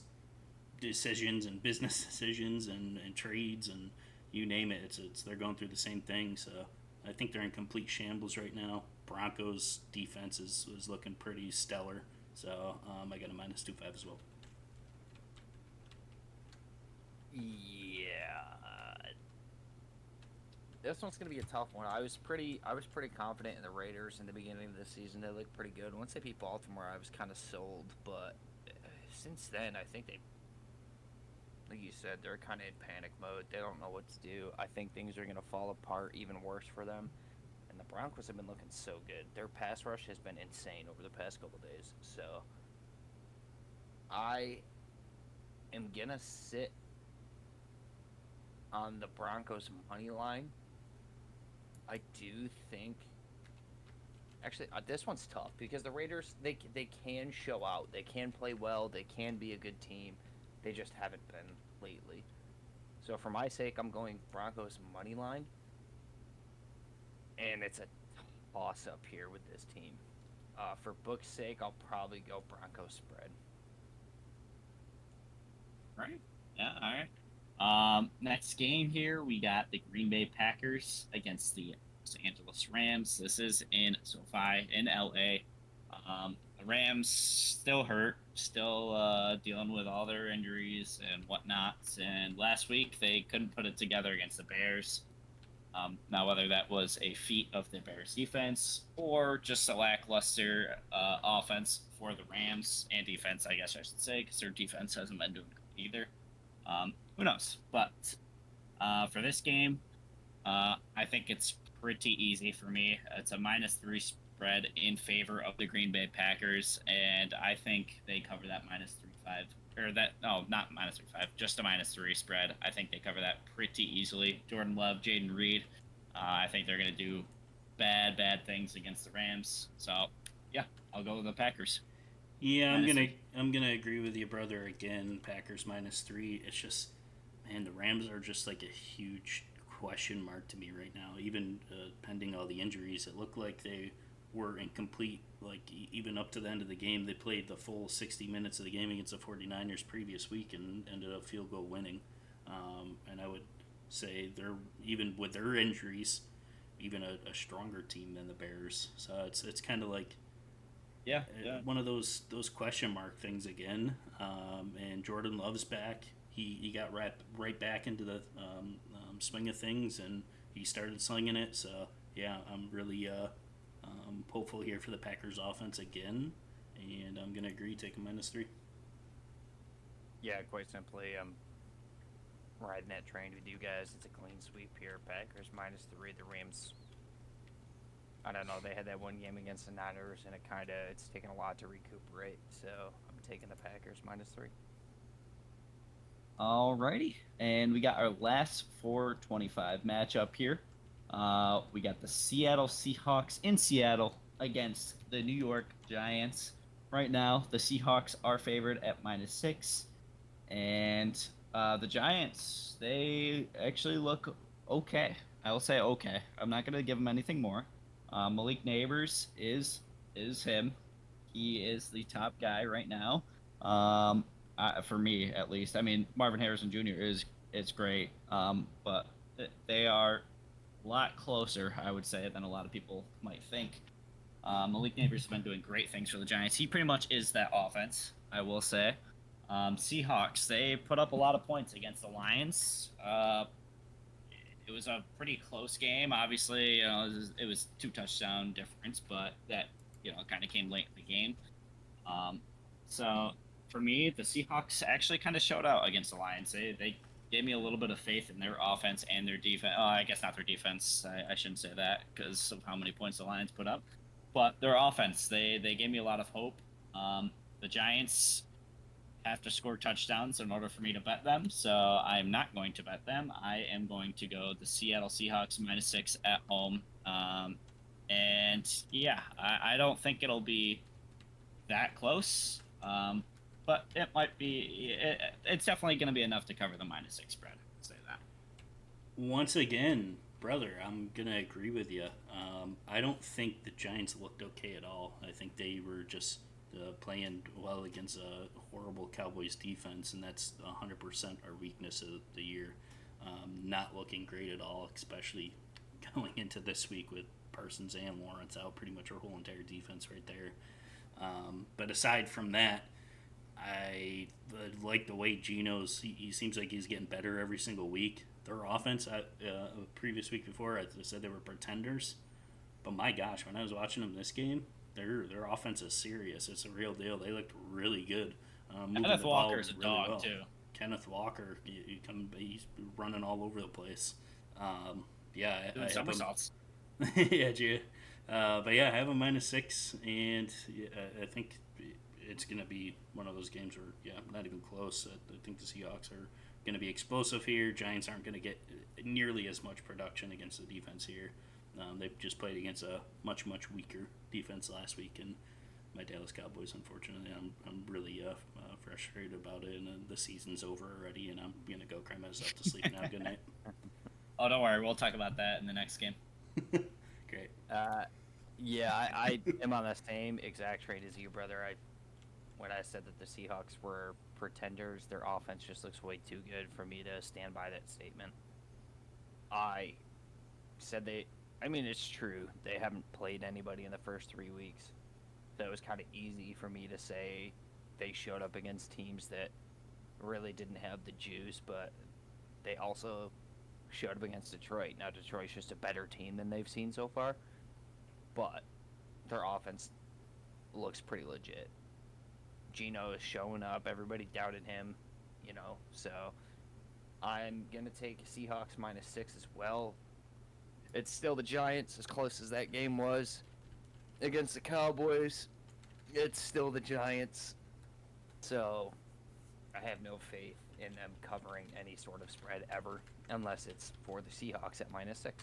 decisions and business decisions and trades and you name it, it's they're going through the same thing. So I think they're in complete shambles right now. Broncos defense is looking pretty stellar. So I got a -2.5 as well. Yeah, this one's gonna be a tough one. I was pretty confident in the Raiders in the beginning of the season. They looked pretty good. Once they beat Baltimore, I was kind of sold. But since then, I think they, like you said, they're kind of in panic mode. They don't know what to do. I think things are gonna fall apart even worse for them. And the Broncos have been looking so good. Their pass rush has been insane over the past couple days. So I am gonna sit on the Broncos money line. I do think actually this one's tough because the Raiders they can show out, they can play well, they can be a good team. They just haven't been lately. So for my sake, I'm going Broncos money line, and it's a toss up here with this team. For book's sake, I'll probably go Broncos spread. Right? Yeah. All right. Next game here, we got the Green Bay Packers against the Los Angeles Rams. This is in SoFi in LA. The Rams still hurt, still dealing with all their injuries and whatnot. And last week they couldn't put it together against the Bears. Now, whether that was a feat of the Bears defense or just a lackluster offense for the Rams and defense, I guess I should say, because their defense hasn't been doing good either. Who knows? But for this game, I think it's pretty easy for me. It's a -3 spread in favor of the Green Bay Packers, and I think they cover that -3.5. Or that, no, not -3.5, just a -3 spread. I think they cover that pretty easily. Jordan Love, Jaden Reed. I think they're going to do bad things against the Rams. So, yeah, I'll go with the Packers. Yeah, I'm Minus gonna three. I'm gonna agree with you, brother. Again, Packers -3. It's just, man, the Rams are just like a huge question mark to me right now. Even pending all the injuries, it looked like they were incomplete. Like even up to the end of the game, they played the full 60 minutes of the game against the 49ers previous week and ended up field goal winning. And I would say they're even with their injuries, even a stronger team than the Bears. So it's kind of like Yeah, yeah. one of those question mark things again. And Jordan Love's back. He got right back into the swing of things, and he started slinging it. So yeah, I'm really hopeful here for the Packers offense again, and I'm gonna agree take a -3. Yeah, quite simply, I'm riding that train with you guys. It's a clean sweep here. Packers -3. The Rams, I don't know. They had that one game against the Niners, and it's taken a lot to recuperate. So I'm taking the Packers -3. Alrighty, and we got our last 425 matchup here. We got the Seattle Seahawks in Seattle against the New York Giants. Right now, the Seahawks are favored at -6, and the Giants, they actually look okay. I will say okay. I'm not gonna give them anything more. Malik Neighbors is him. He is the top guy right now. For me at least. I mean, Marvin Harrison Jr. is great, but they are a lot closer, I would say, than a lot of people might think. Malik Neighbors has been doing great things for the Giants. He pretty much is that offense, I will say. Seahawks, they put up a lot of points against the Lions. It was a pretty close game. Obviously, it was 2 touchdown difference, but that kind of came late in the game. So for me, the Seahawks actually kind of showed out against the Lions. They gave me a little bit of faith in their offense and their defense. I guess not their defense. I shouldn't say that because of how many points the Lions put up. But their offense, they gave me a lot of hope. The Giants have to score touchdowns in order for me to bet them, so I'm not going to bet them. I am going to go the Seattle Seahawks -6 at home. And yeah, I don't think it'll be that close. But it might be. It's definitely going to be enough to cover the -6 spread. I'd say that. Once again, brother, I'm gonna agree with you. I don't think the Giants looked okay at all. I think they were just playing well against a horrible Cowboys defense, and that's 100% our weakness of the year. Not looking great at all, especially going into this week with Parsons and Lawrence out, pretty much our whole entire defense right there. But aside from that, I like the way Geno's. He seems like he's getting better every single week. Their offense, previous week before, I said they were pretenders. But my gosh, when I was watching them this game, their offense is serious. It's a real deal. They looked really good. Moving Kenneth the Walker ball is a really dog well. too. Kenneth Walker, he's running all over the place. Yeah, Doing I have him. somersaults. Yeah, Gia. But yeah, I have a -6, and yeah, I think it's going to be one of those games where, yeah, not even close. I think the Seahawks are going to be explosive here. Giants aren't going to get nearly as much production against the defense here. They've just played against a much, much weaker defense last week, and my Dallas Cowboys, unfortunately, I'm really frustrated about it, and the season's over already, and I'm going to go cry myself to sleep now. Good night. Oh, don't worry. We'll talk about that in the next game. Great. Yeah, I am on the same exact trade as you, brother. When I said that the Seahawks were pretenders, their offense just looks way too good for me to stand by that statement. I said I mean, it's true. They haven't played anybody in the first 3 weeks. So it was kind of easy for me to say they showed up against teams that really didn't have the juice, but they also showed up against Detroit. Now, Detroit's just a better team than they've seen so far, but their offense looks pretty legit. Geno is showing up. Everybody doubted him, so I'm going to take Seahawks -6 as well. It's still the Giants, as close as that game was against the Cowboys. It's still the Giants. So I have no faith in them covering any sort of spread ever, unless it's for the Seahawks at -6.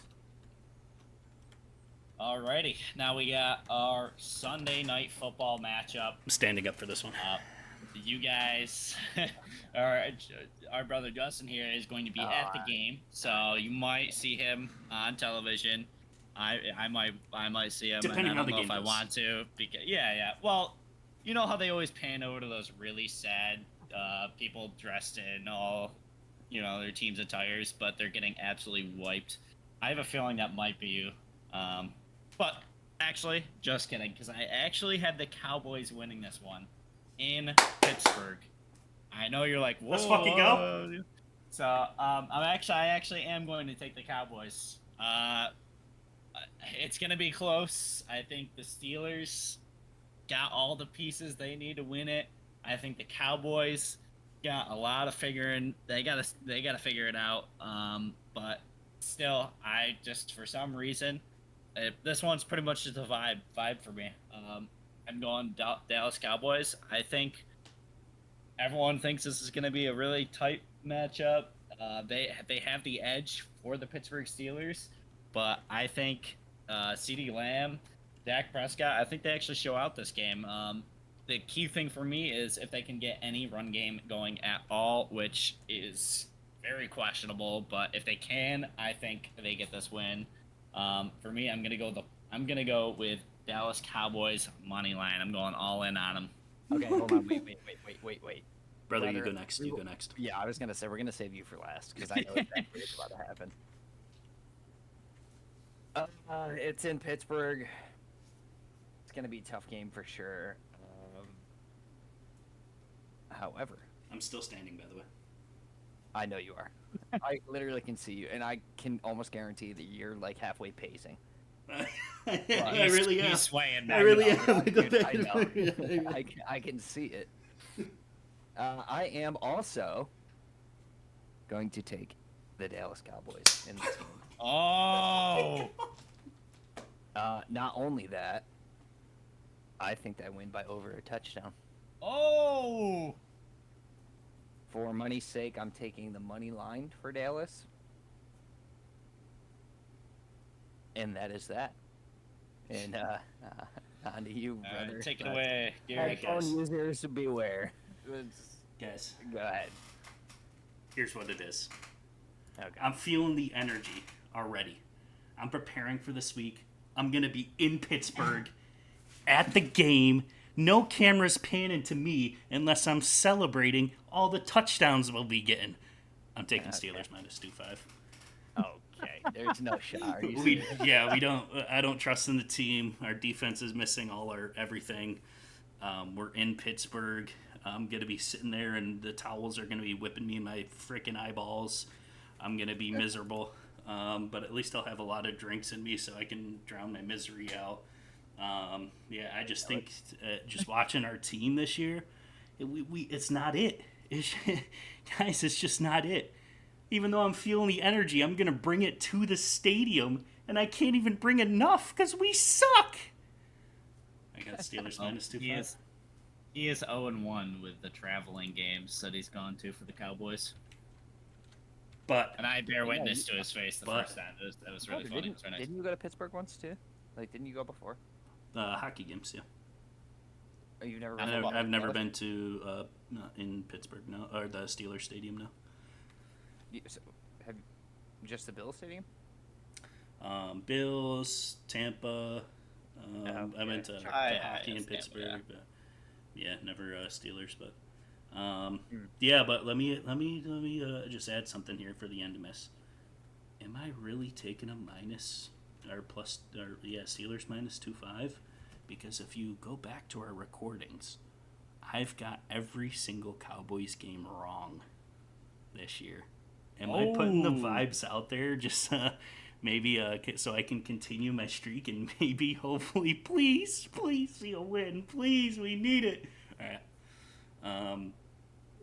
Alrighty, now we got our Sunday night football matchup. I'm standing up for this one. You guys, our brother Justin here is going to be at the game, so you might see him on television. I might see him. Depending and I on don't the know game if I goes. want to. Because, yeah. Well, you know how they always pan over to those really sad people dressed in all, their team's attires, but they're getting absolutely wiped. I have a feeling that might be you. But actually, just kidding, because I actually had the Cowboys winning this one in Pittsburgh. I know you're like, Let's fucking go. whoa. So I actually am going to take the Cowboys. It's gonna be close. I think the Steelers got all the pieces they need to win it. I think the Cowboys got a lot of figuring. They gotta figure it out. But still, I just for some reason, this one's pretty much just a vibe for me. I'm going Dallas Cowboys. I think everyone thinks this is going to be a really tight matchup. They have the edge for the Pittsburgh Steelers, but I think CeeDee Lamb, Dak Prescott, I think they actually show out this game. The key thing for me is if they can get any run game going at all, which is very questionable. But if they can, I think they get this win. For me, I'm gonna go with Dallas Cowboys money line. I'm going all in on them. Okay, hold on. Wait. Brother, you Brother, go next. You go next. Yeah, I was gonna say we're gonna save you for last because I know exactly what's about to happen. It's in Pittsburgh. It's gonna be a tough game for sure. However, I'm still standing, by the way. I know you are. I literally can see you, and I can almost guarantee that you're like halfway pacing. I really am. He's swaying. I really am. Dude, I know. I can see it. I am also going to take the Dallas Cowboys in this game. Oh, Not only that, I think I win by over a touchdown. oh. For money's sake, I'm taking the money line for Dallas. And that is that. And on to you, brother. Take it away, Gary. iPhone users beware. Guys, Go ahead. here's what it is. Okay. I'm feeling the energy already. I'm preparing for this week. I'm going to be in Pittsburgh at the game. No cameras panning to me unless I'm celebrating all the touchdowns we'll be getting. I'm taking Steelers minus 2.5. Okay. There's no shot. Are you We serious? we don't. I don't trust in the team. Our defense is missing all our everything. We're in Pittsburgh. I'm gonna be sitting there, and the towels are gonna be whipping me in my freaking eyeballs. I'm gonna be miserable, but at least I'll have a lot of drinks in me, so I can drown my misery out. Yeah, I just think just watching our team this year, it's not it. Guys, it's just not it. Even though I'm feeling the energy, I'm gonna bring it to the stadium, and I can't even bring enough because we suck. I got Steelers minus 2.5. He is 0-1 with the traveling games that he's gone to for the Cowboys. But And I bear witness to his face the but- first time. That was really funny. It was very nice. Didn't you go to Pittsburgh once too? Like, didn't you go before? hockey games, yeah. Oh, you've never. I've never been to in Pittsburgh, no, or the Steelers Stadium, no. So, have just the Bills Stadium? Bills, Tampa. I went to I hockey in understand, Pittsburgh, yeah. but yeah, never Steelers. But yeah, but let me just add something here for the end to miss. Am I really taking a minus or plus or Steelers minus 2.5? Because if you go back to our recordings, I've got every single Cowboys game wrong this year. Am I putting the vibes out there just maybe so I can continue my streak and maybe hopefully please see a win, please, we need it. All right.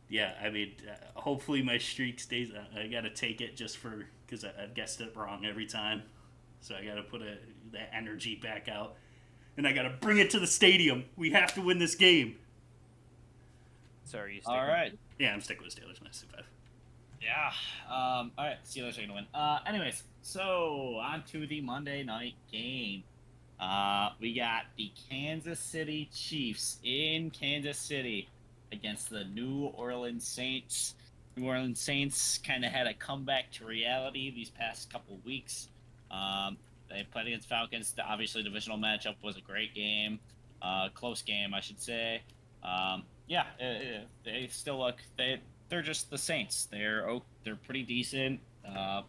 Yeah, I mean, hopefully my streak stays. I gotta take it just for because I've guessed it wrong every time, so I gotta put that energy back out, and I gotta bring it to the stadium. We have to win this game. So are you? All right. Yeah, I'm sticking with Steelers minus 2.5. Yeah. All right. Steelers are gonna win. Anyways, so on to the Monday night game. We got the Kansas City Chiefs in Kansas City against the New Orleans Saints. New Orleans Saints kind of had a comeback to reality these past couple weeks. They played against Falcons. Obviously, divisional matchup was a great game, close game, I should say. They still look they're just the Saints. They're pretty decent,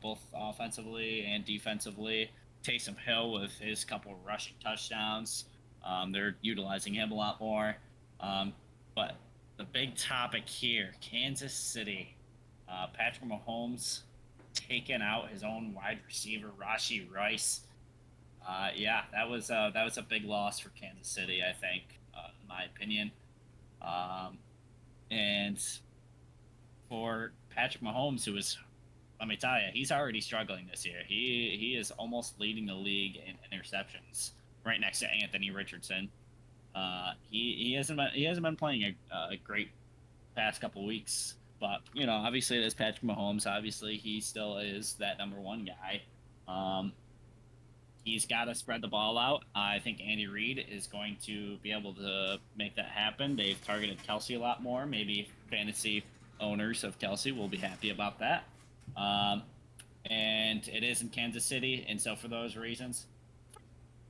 both offensively and defensively. Taysom Hill with his couple rushing touchdowns. They're utilizing him a lot more. But the big topic here, Kansas City, Patrick Mahomes taking out his own wide receiver, Rashee Rice. Yeah, that was a big loss for Kansas City, I think, in my opinion. Um, and for Patrick Mahomes, who is, let me tell you, he's already struggling this year. He is almost leading the league in interceptions, right next to Anthony Richardson. He hasn't been playing a great past couple weeks, but obviously there's Patrick Mahomes. Obviously, he still is that number one guy. Um, he's got to spread the ball out. I think Andy Reid is going to be able to make that happen. They've targeted Kelsey a lot more. Maybe fantasy owners of Kelsey will be happy about that. Um, and it is in Kansas City, and so for those reasons,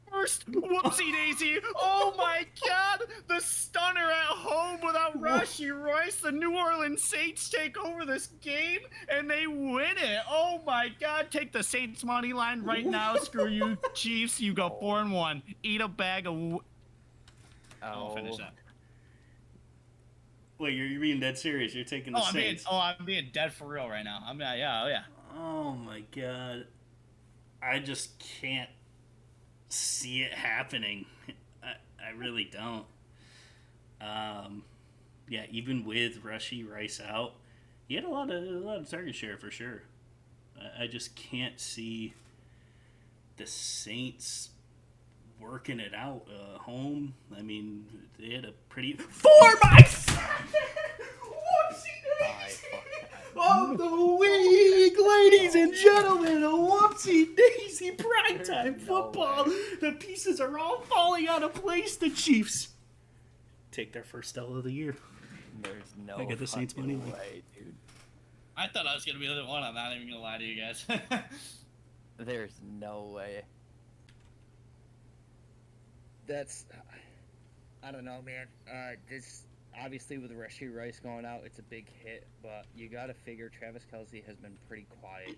first whoopsie daisy! Oh my God, the stunner at home without Rashee Rice. The New Orleans Saints take over this game and they win it. Oh my God, take the Saints money line right now. Screw you, Chiefs. You go 4-1. Eat a bag of. I won't finish that. Wait, you're being dead serious? You're taking the Saints? I'm being dead for real right now. Yeah. Oh my God, I just can't see it happening. I really don't. Yeah, even with Rashee Rice out, he had a lot of target share for sure. I just can't see the Saints working it out home. I mean, they had a pretty for my of the week, ladies and gentlemen, a whoopsie daisy primetime football. The pieces are all falling out of place. The Chiefs take their first L of the year. There's no I get the Saints money way, dude. I thought I was gonna be the other one. I'm not even gonna lie to you guys. There's no way. That's, I don't know, man. This obviously with Rashee Rice going out, it's a big hit, but you got to figure Travis Kelce has been pretty quiet.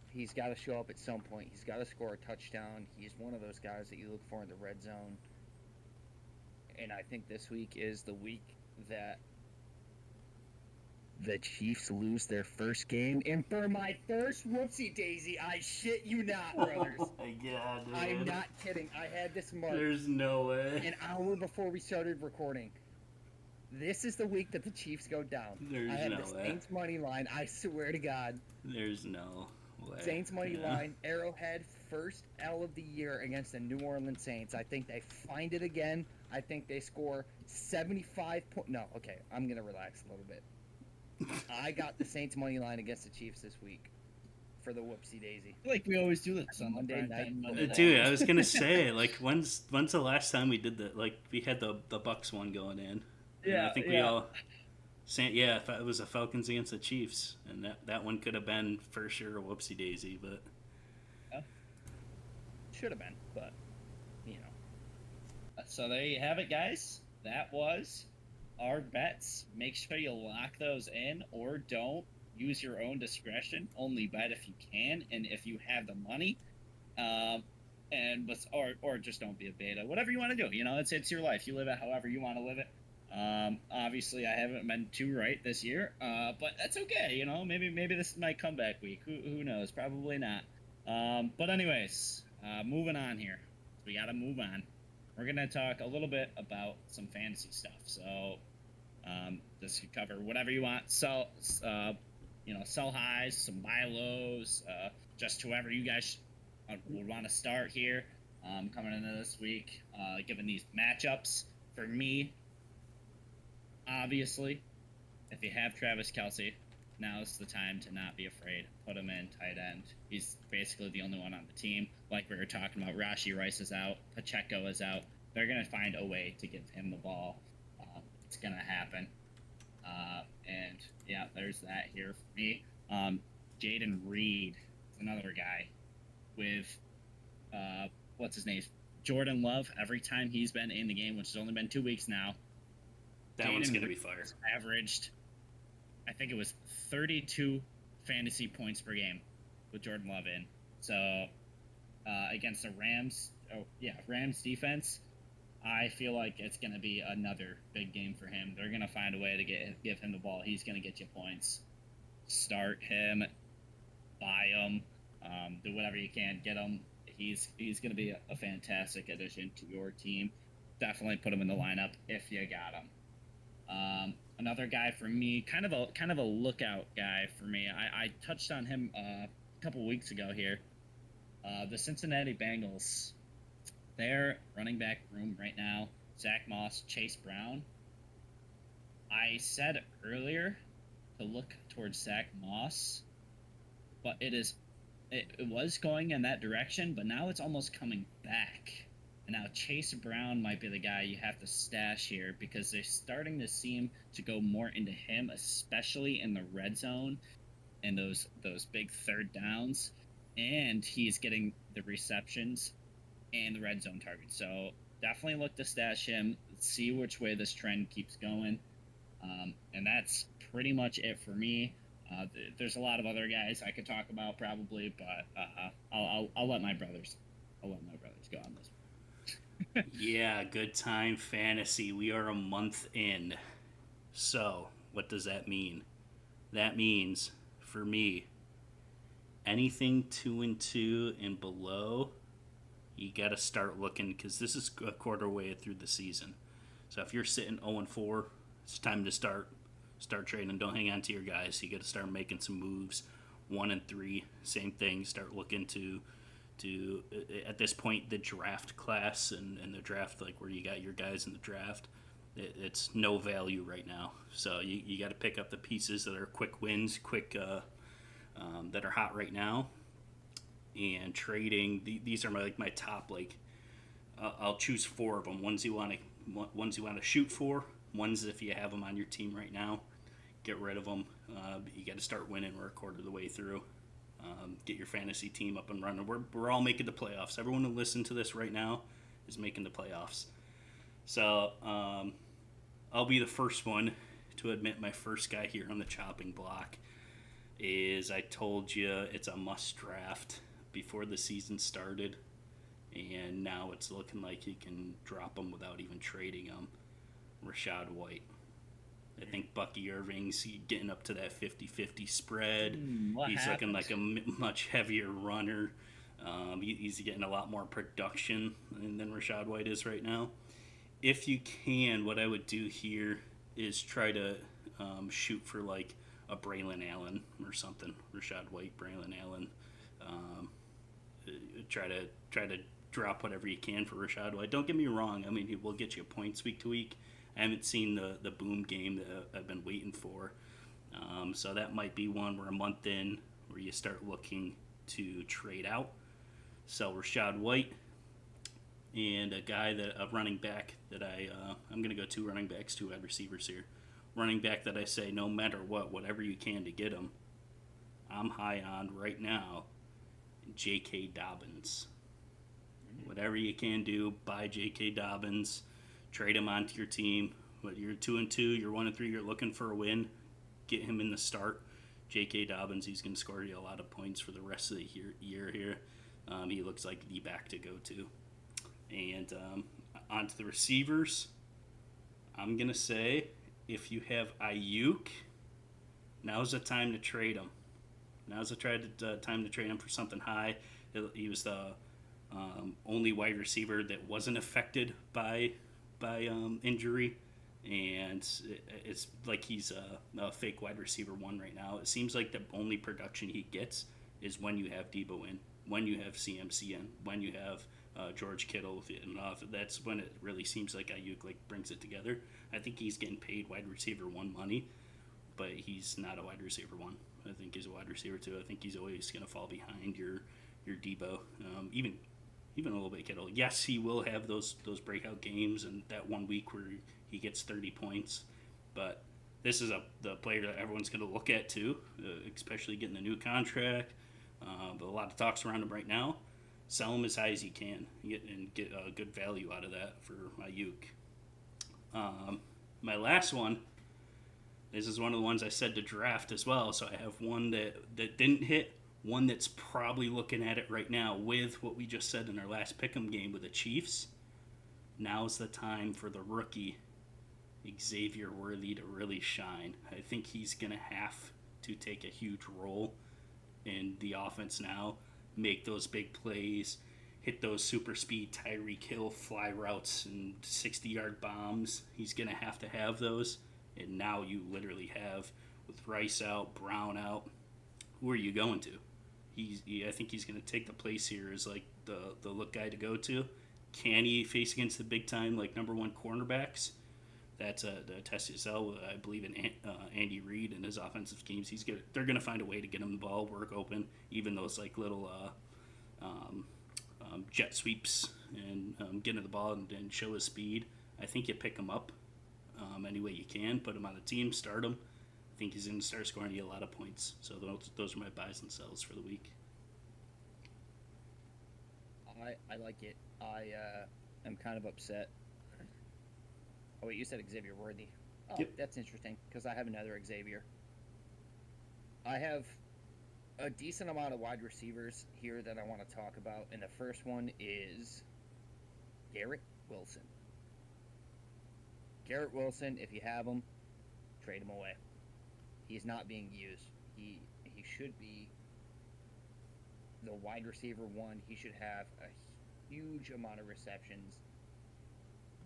He's got to show up at some point. He's got to score a touchdown. He's one of those guys that you look for in the red zone. And I think this week is the week that the Chiefs lose their first game. And for my first whoopsie daisy, I shit you not, brothers. Oh my God, dude. I'm not kidding. I had this marked. There's no way. An hour before we started recording. This is the week that the Chiefs go down. There's I have no the way. Saints money line. I swear to God. There's no way. Saints money line. Arrowhead, first L of the year against the New Orleans Saints. I think they find it again. I think they score 75 points. No, okay. I'm going to relax a little bit. I got the Saints money line against the Chiefs this week for the whoopsie daisy. Like we always do this on Monday night. Dude, I was gonna say, like, when's the last time we did that? Like, we had the Bucks one going in. And I think we all. It was the Falcons against the Chiefs, and that one could have been for sure a whoopsie daisy, but. Should have been, but you know. So there you have it, guys. That was our bets. Make sure you lock those in or don't. Use your own discretion. Only bet if you can and if you have the money. Or just don't be a beta. Whatever you want to do. It's your life. You live it however you want to live it. Obviously, I haven't been too right this year, but that's okay. Maybe this is my comeback week. Who knows? Probably not. But anyways, moving on here. We got to move on. We're gonna talk a little bit about some fantasy stuff. So, this could cover whatever you want. Sell highs, some buy lows, just whoever you guys would want to start here. Coming into this week, given these matchups, for me, obviously, if you have Travis Kelce, now's the time to not be afraid. Put him in tight end. He's basically the only one on the team. Like we were talking about, Rashee Rice is out. Pacheco is out. They're going to find a way to give him the ball. It's going to happen. And, yeah, there's that here for me. Jaden Reed is another guy with, what's his name? Jordan Love. Every time he's been in the game, which has only been 2 weeks now, That one's going to be fire. Averaged, I think it was 32 fantasy points per game with Jordan Love in. So against the Rams, Rams defense, I feel like it's going to be another big game for him. They're going to find a way to give him the ball. He's going to get you points. Start him, buy him, do whatever you can, get him. He's going to be a fantastic addition to your team. Definitely put him in the lineup if you got him. Another guy for me, kind of a lookout guy for me. I touched on him a couple weeks ago here. The Cincinnati Bengals, their running back room right now, Zach Moss, Chase Brown. I said earlier to look towards Zach Moss, but it was going in that direction, but now it's almost coming back. And now Chase Brown might be the guy you have to stash here because they're starting to seem to go more into him, especially in the red zone and those big third downs. And he's getting the receptions and the red zone targets. So definitely look to stash him, see which way this trend keeps going. And that's pretty much it for me. There's a lot of other guys I could talk about probably, but I'll let my brothers go on this. Yeah, good time fantasy. We are a month in. So, what does that mean? That means, for me, anything 2-2 and below, you got to start looking because this is a quarter way through the season. So if you're sitting 0-4, it's time to start trading. Don't hang on to your guys. You got to start making some moves. 1-3, same thing. Start looking to at this point the draft class and the draft, like where you got your guys in the draft, it's no value right now. So you got to pick up the pieces that are quick wins, that are hot right now, and trading. These are my top, like I'll choose 4 of them. Ones you want to shoot for. Ones if you have them on your team right now, get rid of them. You got to start winning. We're a quarter of the way through. Get your fantasy team up and running. We're all making the playoffs. Everyone who listens to this right now is making the playoffs. So I'll be the first one to admit my first guy here on the chopping block is, I told you, it's a must draft before the season started, and now it's looking like you can drop him without even trading him. Rachaad White. I think Bucky Irving's getting up to that 50-50 spread. He's looking like a much heavier runner. He's getting a lot more production than Rachaad White is right now. If you can, what I would do here is try to shoot for like a Braylon Allen or something. Rachaad White, Braylon Allen. Try to drop whatever you can for Rachaad White. Don't get me wrong. I mean, he will get you points week to week. I haven't seen the boom game that I've been waiting for. So that might be one where a month in where you start looking to trade out. Sell Rachaad White. And a running back that I'm going to go 2 running backs, 2 wide receivers here. Running back that I say no matter what, whatever you can to get him, I'm high on right now, J.K. Dobbins. Whatever you can do, buy J.K. Dobbins, trade him onto your team. Whether you're 2-2, you're 1-3, you're looking for a win, get him in the start. J.K. Dobbins, he's going to score you a lot of points for the rest of the year here. He looks like the back to go to. And onto the receivers, I'm going to say if you have Ayuk, now's the time to trade him. Now's the time to trade him for something high. He was the only wide receiver that wasn't affected by injury, and it's like he's a fake wide receiver 1 right now. It seems like the only production he gets is when you have Debo in, when you have CMC in, when you have George Kittle and off. That's when it really seems like Ayuk brings it together. I think he's getting paid wide receiver 1 money, but he's not a wide receiver 1. I think he's a wide receiver 2. I think he's always going to fall behind your Debo, even a little bit Kittle. Yes, he will have those breakout games and that 1 week where he gets 30 points, but this is the player that everyone's going to look at too, especially getting the new contract. But a lot of talks around him right now. Sell him as high as you can and get a good value out of that for Ayuk. My last one, this is one of the ones I said to draft as well, so I have one that didn't hit, One that's probably looking at it right now with what we just said in our last pick'em game with the Chiefs. Now's the time for the rookie Xavier Worthy to really shine. I think he's going to have to take a huge role in the offense now, make those big plays, hit those super speed Tyreek Hill fly routes and 60-yard bombs. He's going to have those. And now you literally have, with Rice out, Brown out, who are you going to? I think he's going to take the place here as like the look guy to go to. Can he face against the big time like number one cornerbacks? That's a test yourself. I believe in Andy Reid and his offensive schemes. They're gonna find a way to get him the ball, work open, even those like little jet sweeps and get him the ball and show his speed. I think you pick him up any way you can, put him on the team, start him. I think he's gonna start scoring you a lot of points. So those are my buys and sells for the week. I like it. I am kind of upset. Oh wait, you said Xavier Worthy. Oh, Yep. that's interesting because I have another Xavier. I have a decent amount of wide receivers here that I want to talk about, and the first one is Garrett Wilson. Garrett Wilson, if you have him, trade him away. He's not being used. He should be the wide receiver one. He should have a huge amount of receptions.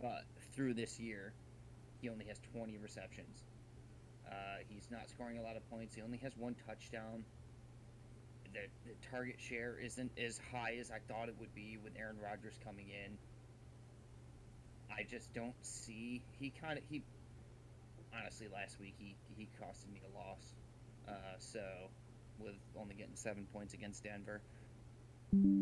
But through this year, he only has 20 receptions. He's not scoring a lot of points. He only has one touchdown. The target share isn't as high as I thought it would be with Aaron Rodgers coming in. I just don't see. He honestly last week he costed me a loss. So with only getting 7 points against Denver.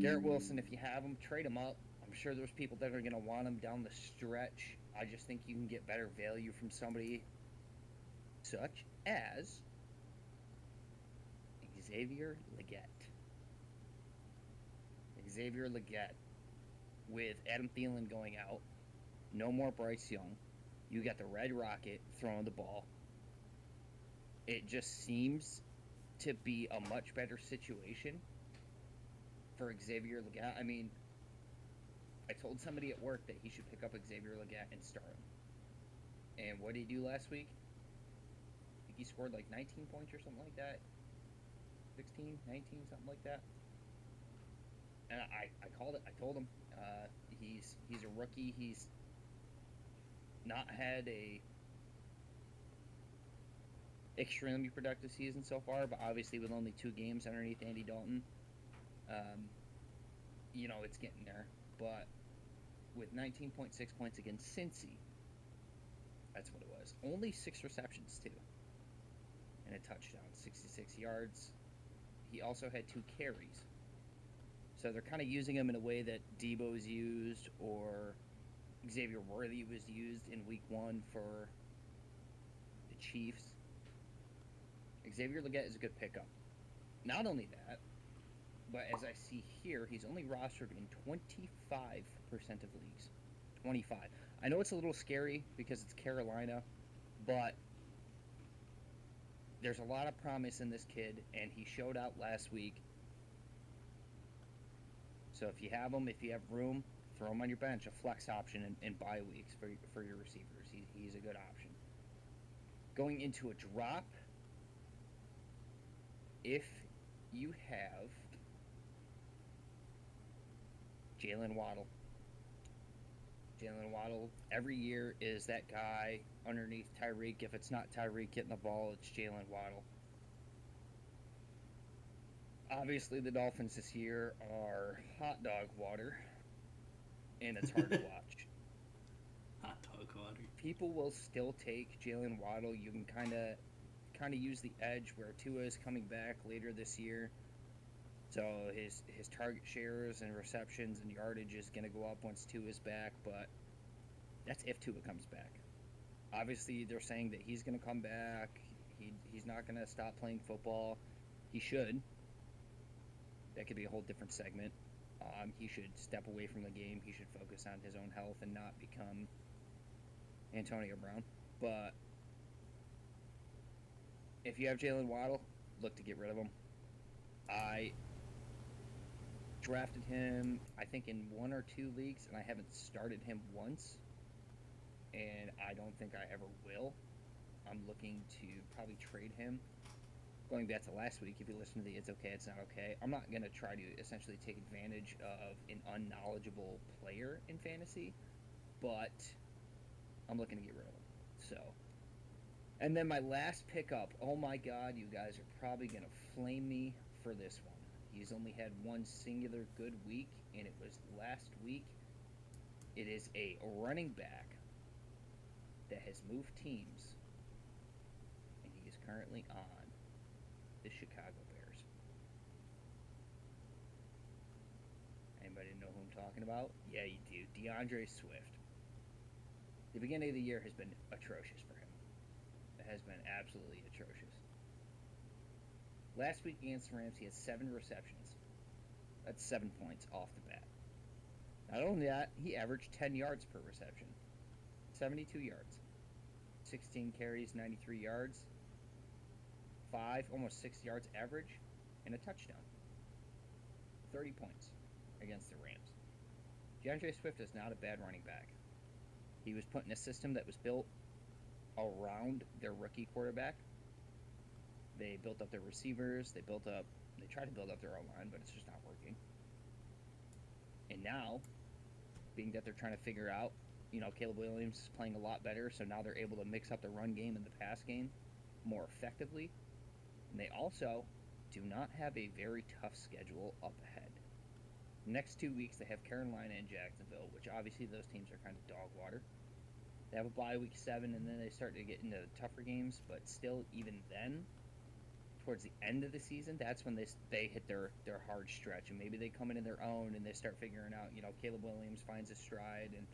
Garrett Wilson, if you have him, trade him up. I'm sure there's people that are going to want him down the stretch. I just think you can get better value from somebody such as Xavier Legette. Xavier Legette, with Adam Thielen going out, no more Bryce Young. You got the Red Rocket throwing the ball. It just seems to be a much better situation for Xavier Legette. I mean, I told somebody at work that he should pick up Xavier Legette and start him. And what did he do last week? I think he scored like 19 points or something like that. 16, 19, something like that. And I called it. I told him he's a rookie. He's not had a extremely productive season so far, but obviously with only 2 games underneath Andy Dalton, it's getting there. But with 19.6 points against Cincy, that's what it was. Only 6 receptions too, and a touchdown, 66 yards. He also had 2 carries. So they're kind of using him in a way that Debo's used or Xavier Worthy was used in week 1 for the Chiefs. Xavier Legette is a good pickup. Not only that, but as I see here, he's only rostered in 25% of leagues. 25. I know it's a little scary because it's Carolina, but there's a lot of promise in this kid, and he showed out last week. So if you have him, if you have room, throw him on your bench, a flex option in bye weeks for your receivers. He's a good option. Going into a drop, if you have Jalen Waddle. Jalen Waddle every year is that guy underneath Tyreek. If it's not Tyreek getting the ball, it's Jalen Waddle. Obviously, the Dolphins this year are hot dog water, and it's hard to watch. Hot dog water. People will still take Jalen Waddle. You can kind of use the edge where Tua is coming back later this year. So his target shares and receptions and yardage is going to go up once Tua is back, but that's if Tua comes back. Obviously, they're saying that he's going to come back. He's not going to stop playing football. He should. That could be a whole different segment. He should step away from the game. He should focus on his own health and not become Antonio Brown. But if you have Jalen Waddle, look to get rid of him. I drafted him, I think, in 1 or 2 leagues, and I haven't started him once, and I don't think I ever will. I'm looking to probably trade him. Going back to last week, if you listen to the It's Okay, It's Not Okay, I'm not going to try to essentially take advantage of an unknowledgeable player in fantasy, but I'm looking to get rid of him. So, and then my last pickup, oh my God, you guys are probably going to flame me for this one. He's only had one singular good week, and it was last week. It is a running back that has moved teams, and he is currently on the Chicago Bears. Anybody know who I'm talking about? Yeah, you do. DeAndre Swift. The beginning of the year has been atrocious for him. It has been absolutely atrocious. Last week against the Rams, he had 7 receptions. That's 7 points off the bat. Not only that, he averaged 10 yards per reception. 72 yards. 16 carries, 93 yards. almost 6 yards average, and a touchdown. 30 points against the Rams. DeAndre Swift is not a bad running back. He was put in a system that was built around their rookie quarterback. They built up their receivers. They tried to build up their own line, but it's just not working. And now, being that they're trying to figure out, Caleb Williams is playing a lot better, so now they're able to mix up the run game and the pass game more effectively. And they also do not have a very tough schedule up ahead. Next 2 weeks, they have Carolina and Jacksonville, which obviously those teams are kind of dog water. They have a bye week 7, and then they start to get into tougher games, but still, even then, towards the end of the season, that's when they hit their hard stretch, and maybe they come into their own, and they start figuring out, Caleb Williams finds his stride, and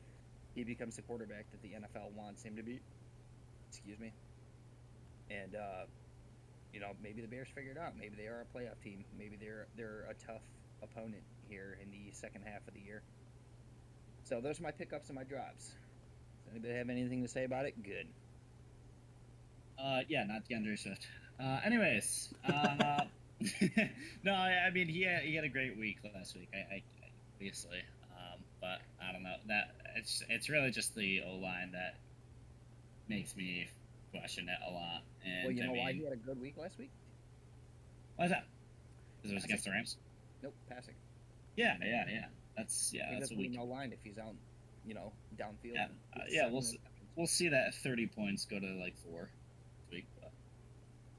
he becomes the quarterback that the NFL wants him to be. Excuse me. And, maybe the Bears figure it out. Maybe they are a playoff team. Maybe they're a tough opponent here in the second half of the year. So those are my pickups and my drops. Does anybody have anything to say about it? Good. Yeah, not DeAndre Swift. Anyways, no, I mean he had a great week last week. I obviously, but I don't know that it's really just the O line that makes me question it a lot. And Well, you know why he had a good week last week? Why is that? Because it was against the Rams. Nope, passing. Yeah. That's He that's a doesn't week. need no line if he's out, downfield. Yeah, we'll see that 30 points go to like 4 this week. But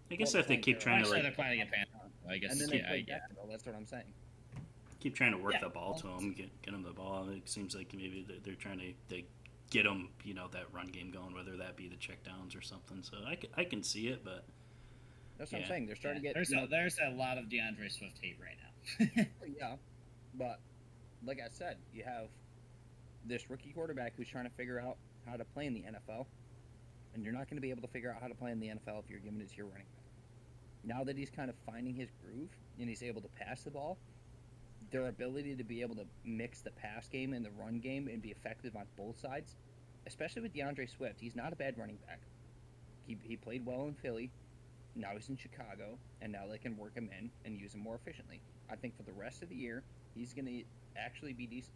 I guess if they keep trying to they're planning a Panther. I guess. And then they play Jacksonville. That's what I'm saying. keep trying to work the ball to him, get him the ball. It seems like maybe they're trying to get him, that run game going, whether that be the checkdowns or something. So I can see it, but that's what I'm saying. They're starting to get. There's a lot of DeAndre Swift hate right now. Yeah, but like I said, you have this rookie quarterback who's trying to figure out how to play in the NFL, and you're not going to be able to figure out how to play in the NFL if you're giving it to your running back. Now that he's kind of finding his groove and he's able to pass the ball, their ability to be able to mix the pass game and the run game and be effective on both sides, especially with DeAndre Swift, he's not a bad running back. He played well in Philly. Now he's in Chicago, and now they can work him in and use him more efficiently. I think for the rest of the year, he's going to actually be decent.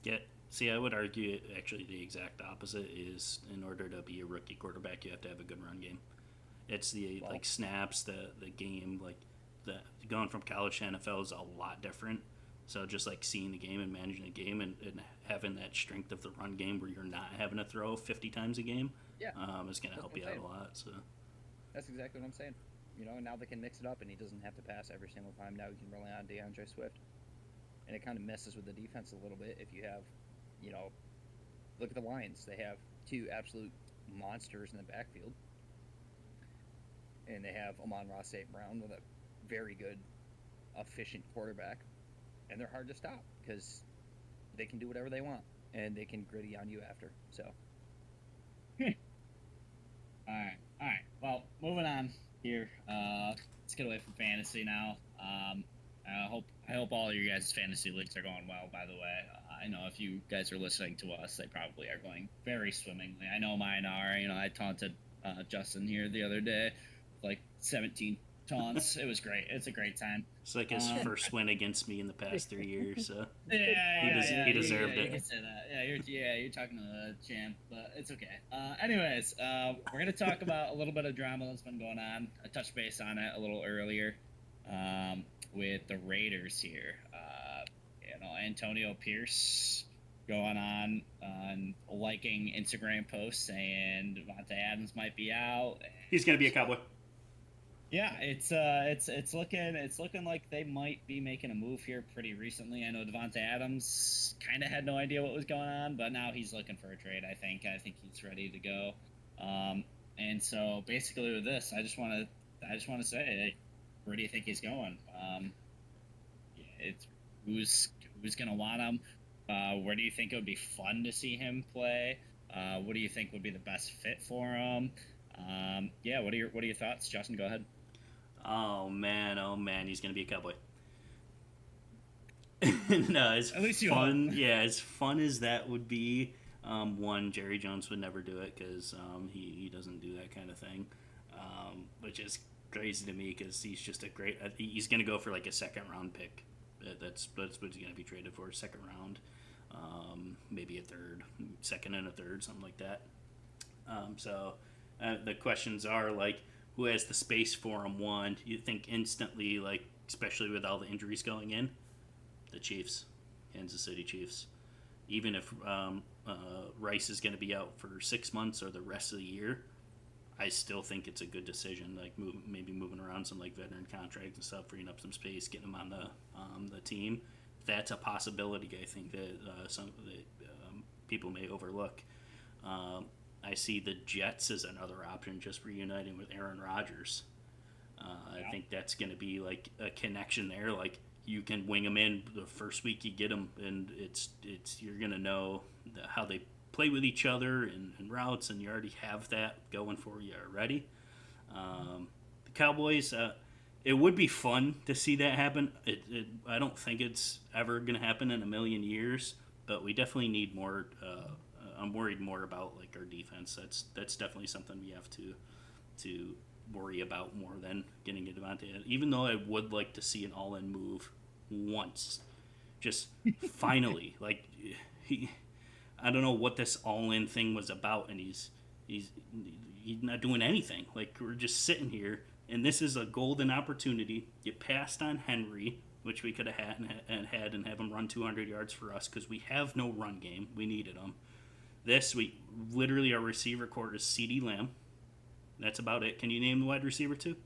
Yeah, see, I would argue actually the exact opposite is in order to be a rookie quarterback, you have to have a good run game. It's the snaps, the game, the going from college to NFL is a lot different. So just like seeing the game and managing the game and having that strength of the run game where you're not having to throw 50 times a game, is going to help you out a lot. So that's exactly what I'm saying. And now they can mix it up, and he doesn't have to pass every single time. Now he can rely on DeAndre Swift, and it kind of messes with the defense a little bit. If you have, look at the Lions. They have 2 absolute monsters in the backfield, and they have Amon-Ra St. Brown with a very good, efficient quarterback, and they're hard to stop because they can do whatever they want, and they can gritty on you after. So. All right. Well, moving on here. Let's get away from fantasy now. I hope all of your guys' fantasy leagues are going well. By the way, I know if you guys are listening to us, they probably are going very swimmingly. I know mine are. I taunted Justin here the other day, with like 17 taunts. It was great. It's a great time. It's like his first win against me in the past 3 years. So Yeah, he deserved You it. can say that. You're talking to the champ, but it's okay. Anyways, we're gonna talk about a little bit of drama that's been going on. I touched base on it a little earlier, with the Raiders here. Antonio Pierce going on liking Instagram posts saying Devontae Adams might be out. He's gonna be a Cowboy. Yeah, it's looking like they might be making a move here pretty recently. I know Devontae Adams kind of had no idea what was going on, but now he's looking for a trade. I think he's ready to go. And so basically with this, I just want to say, hey, where do you think he's going? It's who's gonna want him? Where do you think it would be fun to see him play? What do you think would be the best fit for him? What are your thoughts, Justin? Go ahead. Oh man, he's gonna be a Cowboy. No, as At least you fun, yeah, as fun as that would be. One, Jerry Jones would never do it because he doesn't do that kind of thing, which is crazy to me because he's just a great. He's gonna go for like a second round pick. That's what he's gonna be traded for, second round, maybe a third, second and a third, something like that. The questions are like, who has the space for him? One, you think instantly, like especially with all the injuries going in, the Chiefs, Kansas City Chiefs. Even if Rice is going to be out for 6 months or the rest of the year, I still think it's a good decision. Like maybe moving around some like veteran contracts and stuff, freeing up some space, getting them on the team. That's a possibility. I think that some people may overlook. I see the Jets as another option, just reuniting with Aaron Rodgers. I think that's going to be like a connection there. Like you can wing them in the first week you get them, and it's you're going to know how they play with each other and routes, and you already have that going for you already. The Cowboys, it would be fun to see that happen. I don't think it's ever going to happen in a million years, but we definitely need more. I'm worried more about like our defense. That's definitely something we have to worry about more than getting a Devontae. Even though I would like to see an all-in move once, just finally. Like I don't know what this all-in thing was about, and he's not doing anything. Like we're just sitting here, and this is a golden opportunity. You passed on Henry, which we could have had and have him run 200 yards for us because we have no run game. We needed him. This week, literally our receiver core is CeeDee Lamb. That's about it. Can you name the wide receiver too?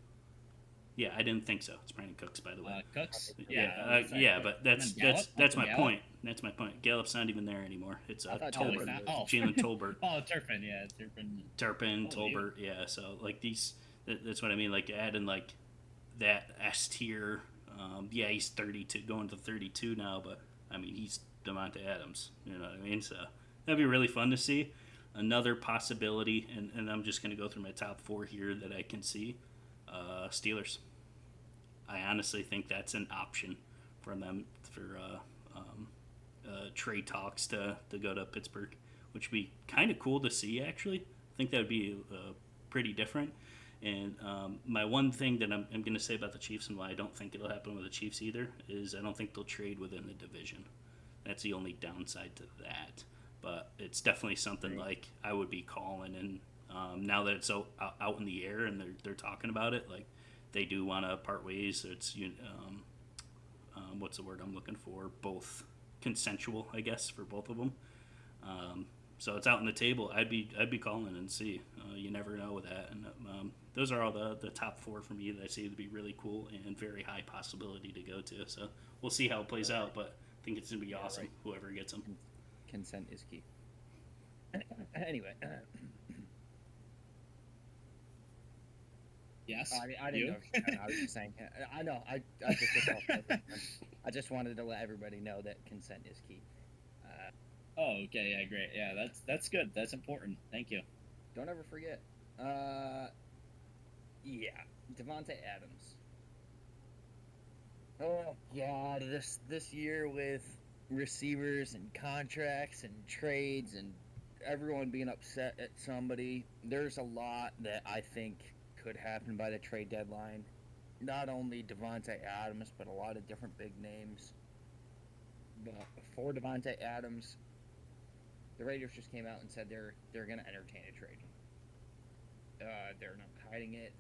Yeah, I didn't think so. It's Brandon Cooks, by the way. Cooks. But that's my point. That's my point. Gallup's not even there anymore. It's Tolbert, Jalen Tolbert. Turpin, Turpin, Tolbert. Yeah, so like these. That's what I mean. Like adding like that S tier. He's 32, going to 32 now, but I mean he's Devontae Adams. You know what I mean? So that'd be really fun to see. Another possibility, and I'm just going to go through my top 4 here that I can see. Steelers. I honestly think that's an option for them for trade talks to go to Pittsburgh, which would be kind of cool to see, actually. I think that would be pretty different. And my one thing that I'm going to say about the Chiefs and why I don't think it'll happen with the Chiefs either is I don't think they'll trade within the division. That's the only downside to that. But it's definitely something like I would be calling, and now that it's so out in the air and they're talking about it, like they do want to part ways. It's what's the word I'm looking for? Both consensual, I guess, for both of them. So it's out on the table. I'd be calling and see. You never know with that, and those are all the top 4 for me that I see to be really cool and very high possibility to go to. So we'll see how it plays out, but I think it's gonna be awesome. Right. Whoever gets them. Consent is key. Anyway. Yes. I didn't know. I was just saying. I know. I I just wanted to let everybody know that consent is key. Okay. Yeah. Great. Yeah. That's good. That's important. Thank you. Don't ever forget. Devontae Adams. Oh God, this year with receivers and contracts and trades and everyone being upset at somebody, there's a lot that I think could happen by the trade deadline. not only Devontae Adams, but a lot of different big names. But for Devontae Adams, the Raiders just came out and said they're going to entertain a trade. They're not hiding it.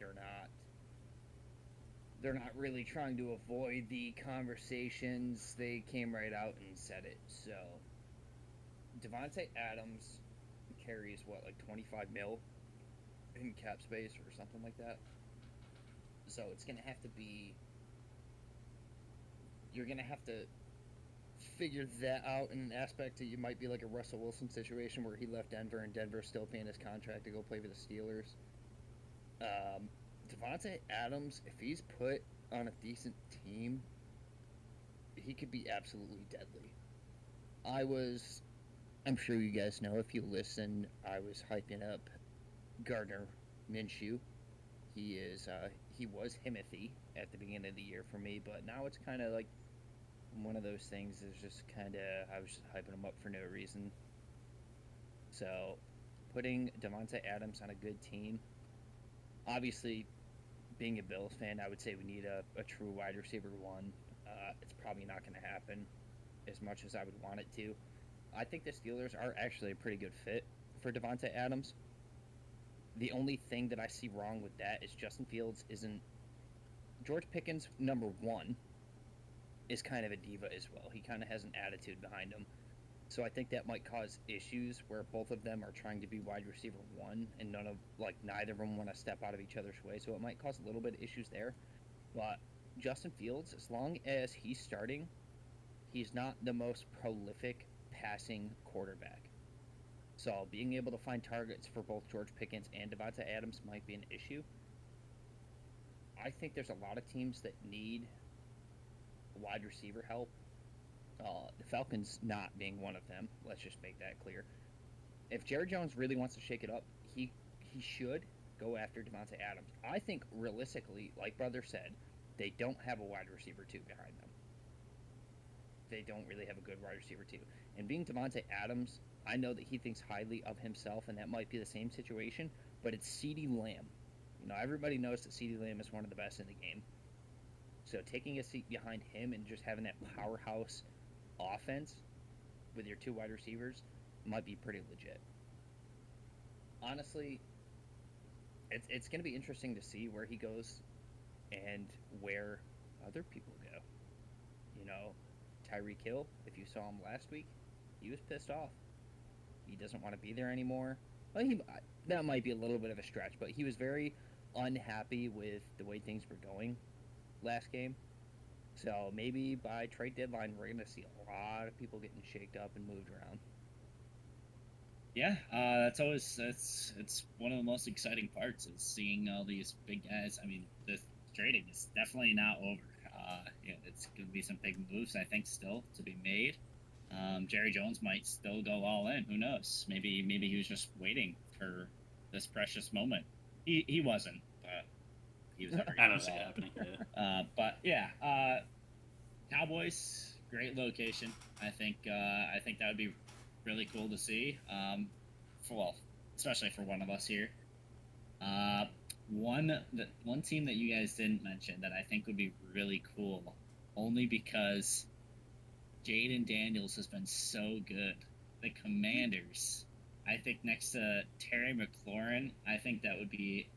They're not really trying to avoid the conversations. They came right out and said it. So Devontae Adams carries what, like 25 mil in cap space or something like that. So it's gonna have to be. You're gonna have to figure that out in an aspect that you might be like a Russell Wilson situation where he left Denver and Denver's still paying his contract to go play for the Steelers. Um, Devontae Adams, if he's put on a decent team, he could be absolutely deadly. I was, I'm sure you guys know if you listen, I was hyping up Gardner Minshew. He was Himothy at the beginning of the year for me, but now it's kind of like one of those things is just kind of, I was just hyping him up for no reason. So putting Devontae Adams on a good team, obviously being a Bills fan, I would say we need a true wide receiver one. It's probably not going to happen as much as I would want it to. I think the Steelers are actually a pretty good fit for Devontae Adams. The only thing that I see wrong with that is Justin Fields isn't George Pickens number one is kind of a diva as well. He kind of has an attitude behind him. So I think that might cause issues where both of them are trying to be wide receiver one and neither of them want to step out of each other's way. So it might cause a little bit of issues there. But Justin Fields, as long as he's starting, he's not the most prolific passing quarterback. So being able to find targets for both George Pickens and Devontae Adams might be an issue. I think there's a lot of teams that need wide receiver help. The Falcons not being one of them. Let's just make that clear. If Jerry Jones really wants to shake it up, he should go after Devontae Adams. I think realistically, like brother said, they don't have a wide receiver two behind them. They don't really have a good wide receiver two. And being Devontae Adams, I know that he thinks highly of himself, and that might be the same situation, but it's CeeDee Lamb. Everybody knows that CeeDee Lamb is one of the best in the game. So taking a seat behind him and just having that powerhouse offense with your two wide receivers might be pretty legit. Honestly, it's going to be interesting to see where he goes and where other people go. Tyreek Hill, if you saw him last week, he was pissed off. He doesn't want to be there anymore. Well, that might be a little bit of a stretch, but he was very unhappy with the way things were going last game. So maybe by trade deadline, we're going to see a lot of people getting shaked up and moved around. Yeah, it's one of the most exciting parts is seeing all these big guys. I mean, the trading is definitely not over. It's going to be some big moves, I think, still to be made. Jerry Jones might still go all in. Who knows? Maybe he was just waiting for this precious moment. He wasn't, but he was never. I don't see it happening. Yeah. But yeah, Cowboys, great location. I think that would be really cool to see. Especially for one of us here. One team that you guys didn't mention that I think would be really cool, only because Jaden Daniels has been so good. The Commanders, I think next to Terry McLaurin, I think that would be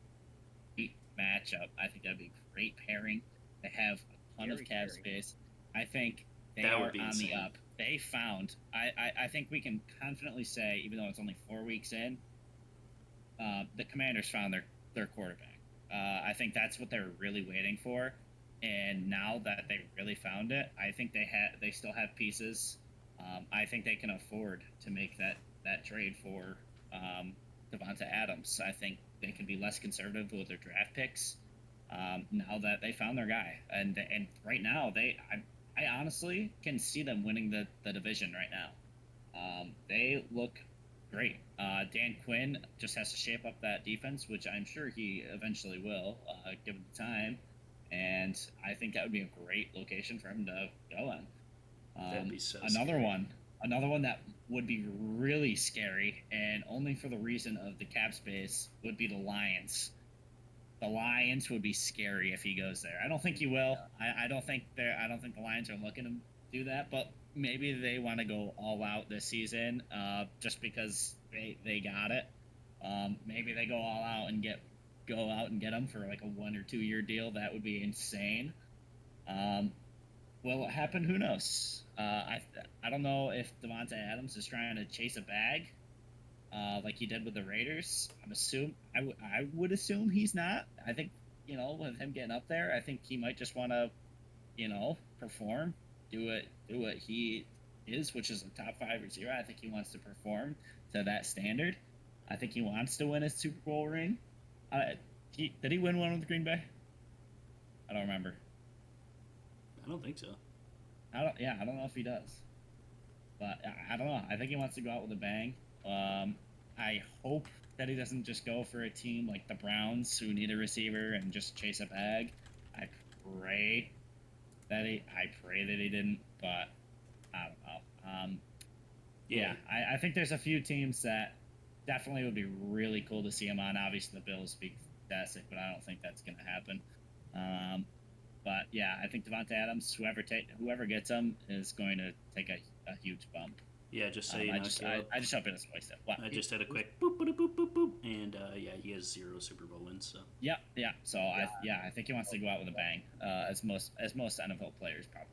a great matchup. I think that would be a great pairing. They have a ton of cap space. I think they are on the up. They found. I think we can confidently say, even though it's only 4 weeks in, the Commanders found their quarterback. I think that's what they were really waiting for, and now that they really found it, I think they still have pieces. I think they can afford to make that trade for Devonta Adams. I think they can be less conservative with their draft picks now that they found their guy, and right now I honestly can see them winning the division right now. They look great. Dan Quinn just has to shape up that defense, which I'm sure he eventually will, given the time. And I think that would be a great location for him to go on. That'd be so another scary. one that would be really scary, and only for the reason of the cap space, would be the Lions. the Lions would be scary if he goes there. I don't think he will. I don't think the Lions are looking to do that, but maybe they want to go all out this season, just because they got it. Maybe they go all out and get him for like a 1 or 2 year deal. That would be insane. Will it happen? Who knows? I don't know if Devontae Adams is trying to chase a bag, like he did with the Raiders. I would assume he's not. I think, with him getting up there, I think he might just want to, perform, do what he is, which is a top 5 receiver. I think he wants to perform to that standard. I think he wants to win a Super Bowl ring. Did he win one with Green Bay? I don't remember. I don't think so. I don't know if he does, but I don't know. I think he wants to go out with a bang. I hope that he doesn't just go for a team like the Browns who need a receiver and just chase a bag. I pray that he didn't, but I don't know. Yeah, I think there's a few teams that definitely would be really cool to see him on. Obviously, the Bills would be fantastic, but I don't think that's going to happen. But yeah, I think Devontae Adams, whoever gets him, is going to take a huge bump. Yeah, just so I know, just hope it doesn't waste it. I just had a quick boop, boop, boop, boop, boop, and yeah, he has 0 Super Bowl wins. So yeah. So I think he wants to go out with a bang, as most NFL players probably.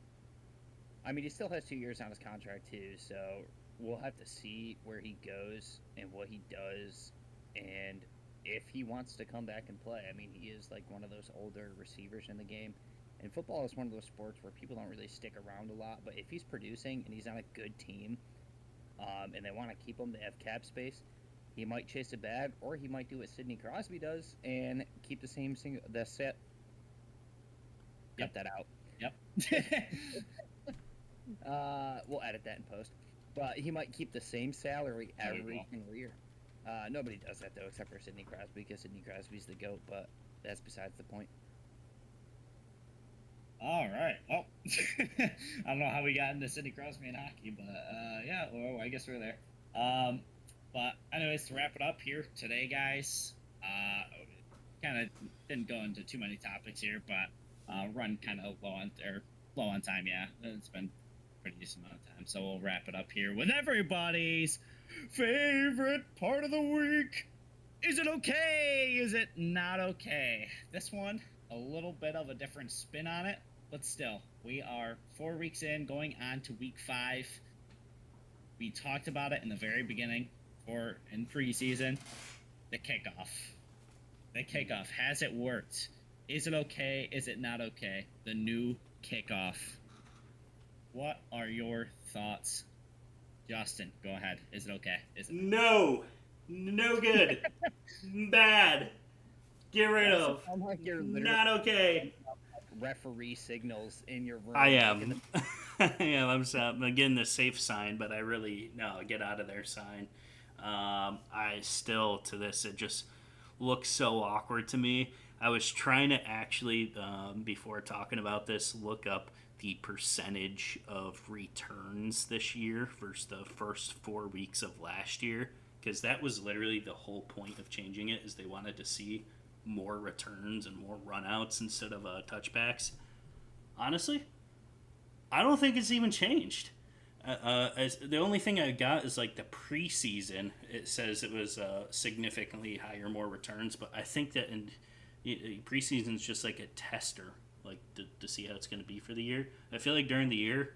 I mean, he still has 2 years on his contract too, so we'll have to see where he goes and what he does, and if he wants to come back and play. I mean, he is like one of those older receivers in the game, and football is one of those sports where people don't really stick around a lot. But if he's producing and he's on a good team, and they want to keep him, they have cap space. He might chase a bag, or he might do what Sidney Crosby does and keep the same the set. Cut that out. Yep. We'll edit that in post. But he might keep the same salary every single year. Nobody does that though, except for Sidney Crosby, because Sidney Crosby's the GOAT. But that's besides the point. All right. Well, I don't know how we got into Sidney Crosby in hockey, but yeah, well, I guess we're there. But anyways, to wrap it up here today, guys, kind of didn't go into too many topics here, but run kind of low on time. Yeah, it's been a pretty decent amount of time, so we'll wrap it up here with everybody's favorite part of the week. Is it okay? Is it not okay? This one, a little bit of a different spin on it, but still, we are 4 weeks in, going on to week 5. We talked about it in the very beginning, or in preseason. The kickoff. Has it worked? Is it okay? Is it not okay? The new kickoff. What are your thoughts? Justin, go ahead. Is it okay? Is it no good, bad, get rid of, Like you're not okay. referee signals in your room. I am. I'm getting the safe sign, but I really get out of there sign. I still to this, it just looks so awkward to me. I was trying to actually, before talking about this, look up the percentage of returns this year versus the first 4 weeks of last year, because that was literally the whole point of changing it, is they wanted to see more returns and more runouts instead of touchbacks. Honestly, I don't think it's even changed. The only thing I got is like the preseason. It says it was significantly higher, more returns, but I think that in preseason is just like a tester, like to see how it's going to be for the year. I feel like during the year,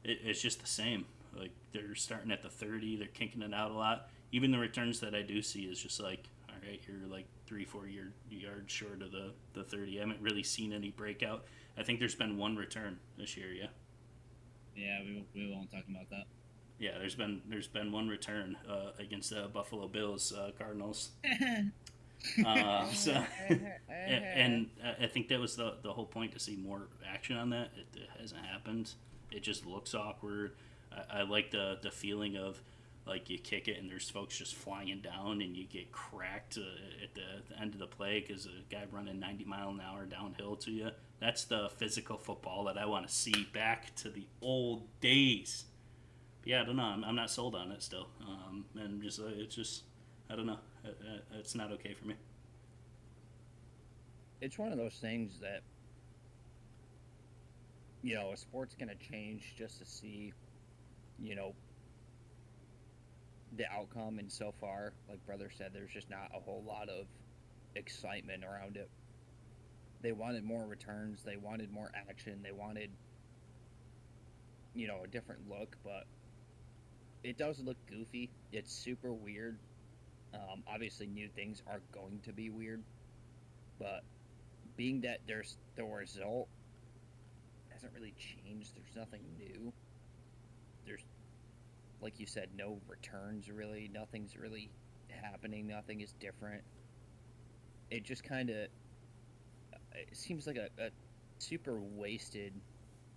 it's just the same. Like they're starting at the 30, they're kinking it out a lot. Even the returns that I do see is just like, all right, you're like 3-4 yards short of the 30. I haven't really seen any breakout. I think there's been one return this year. Yeah. Yeah, we won't talk about that. Yeah, there's been one return against the Buffalo Bills Cardinals. And I think that was the whole point, to see more action on that. It hasn't happened. It just looks awkward. I like the feeling of like you kick it and there's folks just flying down and you get cracked at the end of the play because a guy running 90 mile an hour downhill to you. That's the physical football that I want to see back to the old days. But yeah, I don't know. I'm not sold on it still. And just it's just, I don't know. It's not okay for me. it's one of those things that a sport's gonna change just to see you know the outcome. And so far, like brother said, there's just not a whole lot of excitement around it. They wanted more returns, they wanted more action, they wanted a different look, but it does look goofy. It's super weird. Obviously, new things are going to be weird, but being that there's the result hasn't really changed. There's nothing new. There's, like you said, no returns really. Nothing's really happening. Nothing is different. It just kind of it seems like a super wasted.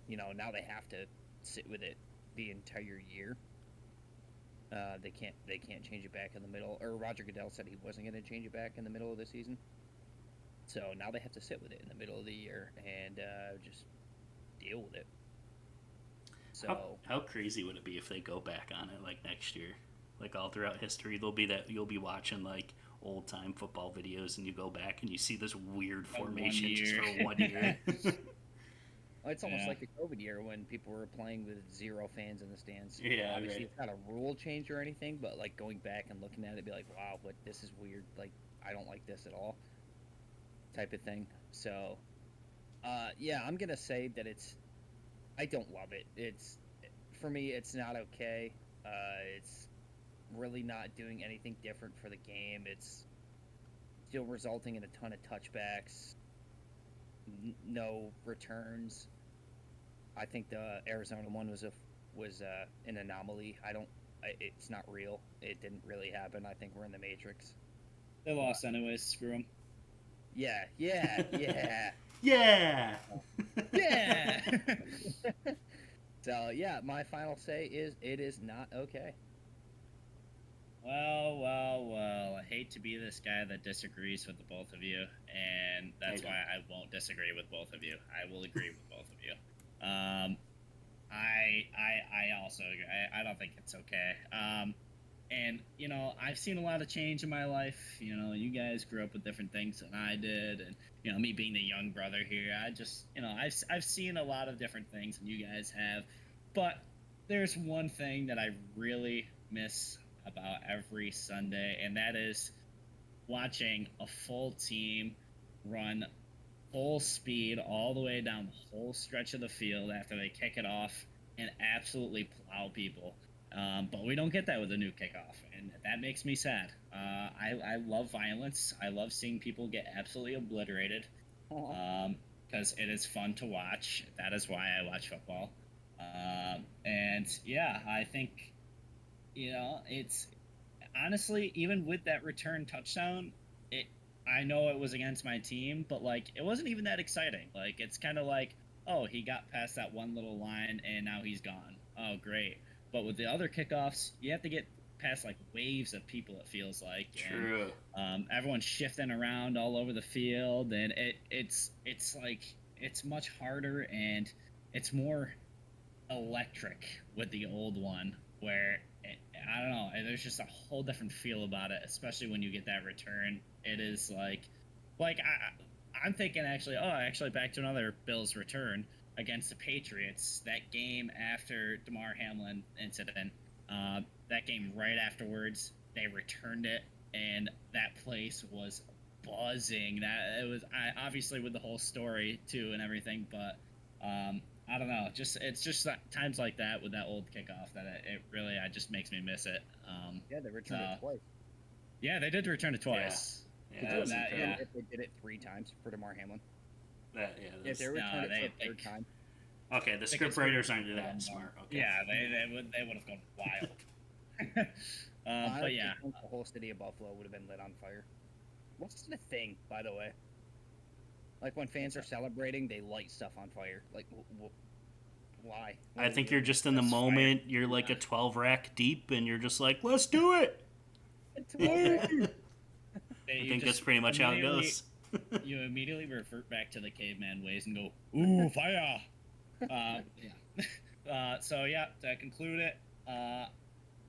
Now they have to sit with it the entire year. They can't change it back in the middle. Or Roger Goodell said he wasn't going to change it back in the middle of the season. So now they have to sit with it in the middle of the year and just deal with it. So how crazy would it be if they go back on it like next year? Like all throughout history, there'll be that you'll be watching like old time football videos and you go back and you see this weird formation just for 1 year. it's almost like the COVID year when people were playing with 0 fans in the stands. Yeah, Obviously, right. it's not a rule change or anything, but like going back and looking at it, be like, wow, but this is weird. Like, I don't like this at all, type of thing. So, yeah, I'm gonna say that I don't love it. For me, it's not okay. It's really not doing anything different for the game. It's still resulting in a ton of touchbacks, no returns. I think the Arizona one was an anomaly. It's not real. It didn't really happen. I think we're in the Matrix. They lost anyways. Screw them. Yeah, yeah, yeah, Yeah. yeah. So yeah, my final say is it is not okay. Well. I hate to be this guy that disagrees with the both of you, and that's why I won't disagree with both of you. I will agree with both of you. I also agree. I don't think it's okay. And I've seen a lot of change in my life. You guys grew up with different things than I did, and me being the young brother here, I just I've seen a lot of different things than you guys have. But there's one thing that I really miss about every Sunday, and that is watching a full team run full speed all the way down the whole stretch of the field after they kick it off and absolutely plow people. But we don't get that with a new kickoff, and that makes me sad. I love violence. I love seeing people get absolutely obliterated because it is fun to watch. That is why I watch football. And yeah, I think it's honestly, even with that return touchdown, I know it was against my team, but like it wasn't even that exciting. Like it's kind of like, oh, he got past that one little line and now he's gone. Oh, great. But with the other kickoffs, you have to get past like waves of people. It feels like, True. and everyone's shifting around all over the field, and it's like it's much harder and it's more electric with the old one where I don't know, there's just a whole different feel about it, especially when you get that return. It is like I'm thinking actually back to another Bills return against the Patriots, that game after DeMar Hamlin incident, that game right afterwards they returned it, and that place was buzzing. That it was obviously with the whole story too and everything, but I don't know. It's just times like that with that old kickoff that it really just makes me miss it. Yeah, they returned it twice. Yeah, they did return it twice. Yeah, that was incredible. If they did it 3 times for DeMar Hamlin. If they returned it for a 3rd time. Okay, the scriptwriters aren't that smart. Okay. Yeah, they would have gone wild. But yeah, the whole city of Buffalo would have been lit on fire. What's the thing, by the way? Like when fans are celebrating, they light stuff on fire. Like, why? I think you're just in the moment. You're like a 12 rack deep, and you're just like, let's do it. I think that's pretty much how it goes. You immediately revert back to the caveman ways and go, ooh, fire! Yeah. So yeah, to conclude it,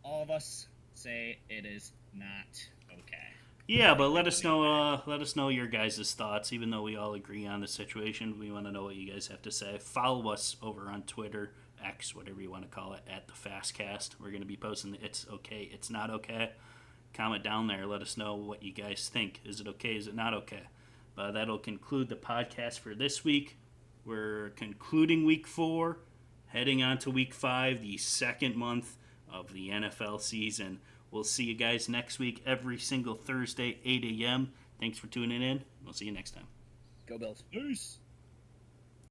all of us say it is not okay. Yeah, but let us know. Let us know your guys' thoughts. Even though we all agree on the situation, we want to know what you guys have to say. Follow us over on Twitter, X, whatever you want to call it, at the Fastcast. We're going to be posting the "It's okay, it's not okay." Comment down there. Let us know what you guys think. Is it okay? Is it not okay? But that'll conclude the podcast for this week. We're concluding week 4, heading on to week 5, the second month of the NFL season. We'll see you guys next week, every single Thursday, 8 a.m. Thanks for tuning in. We'll see you next time. Go Bills. Peace.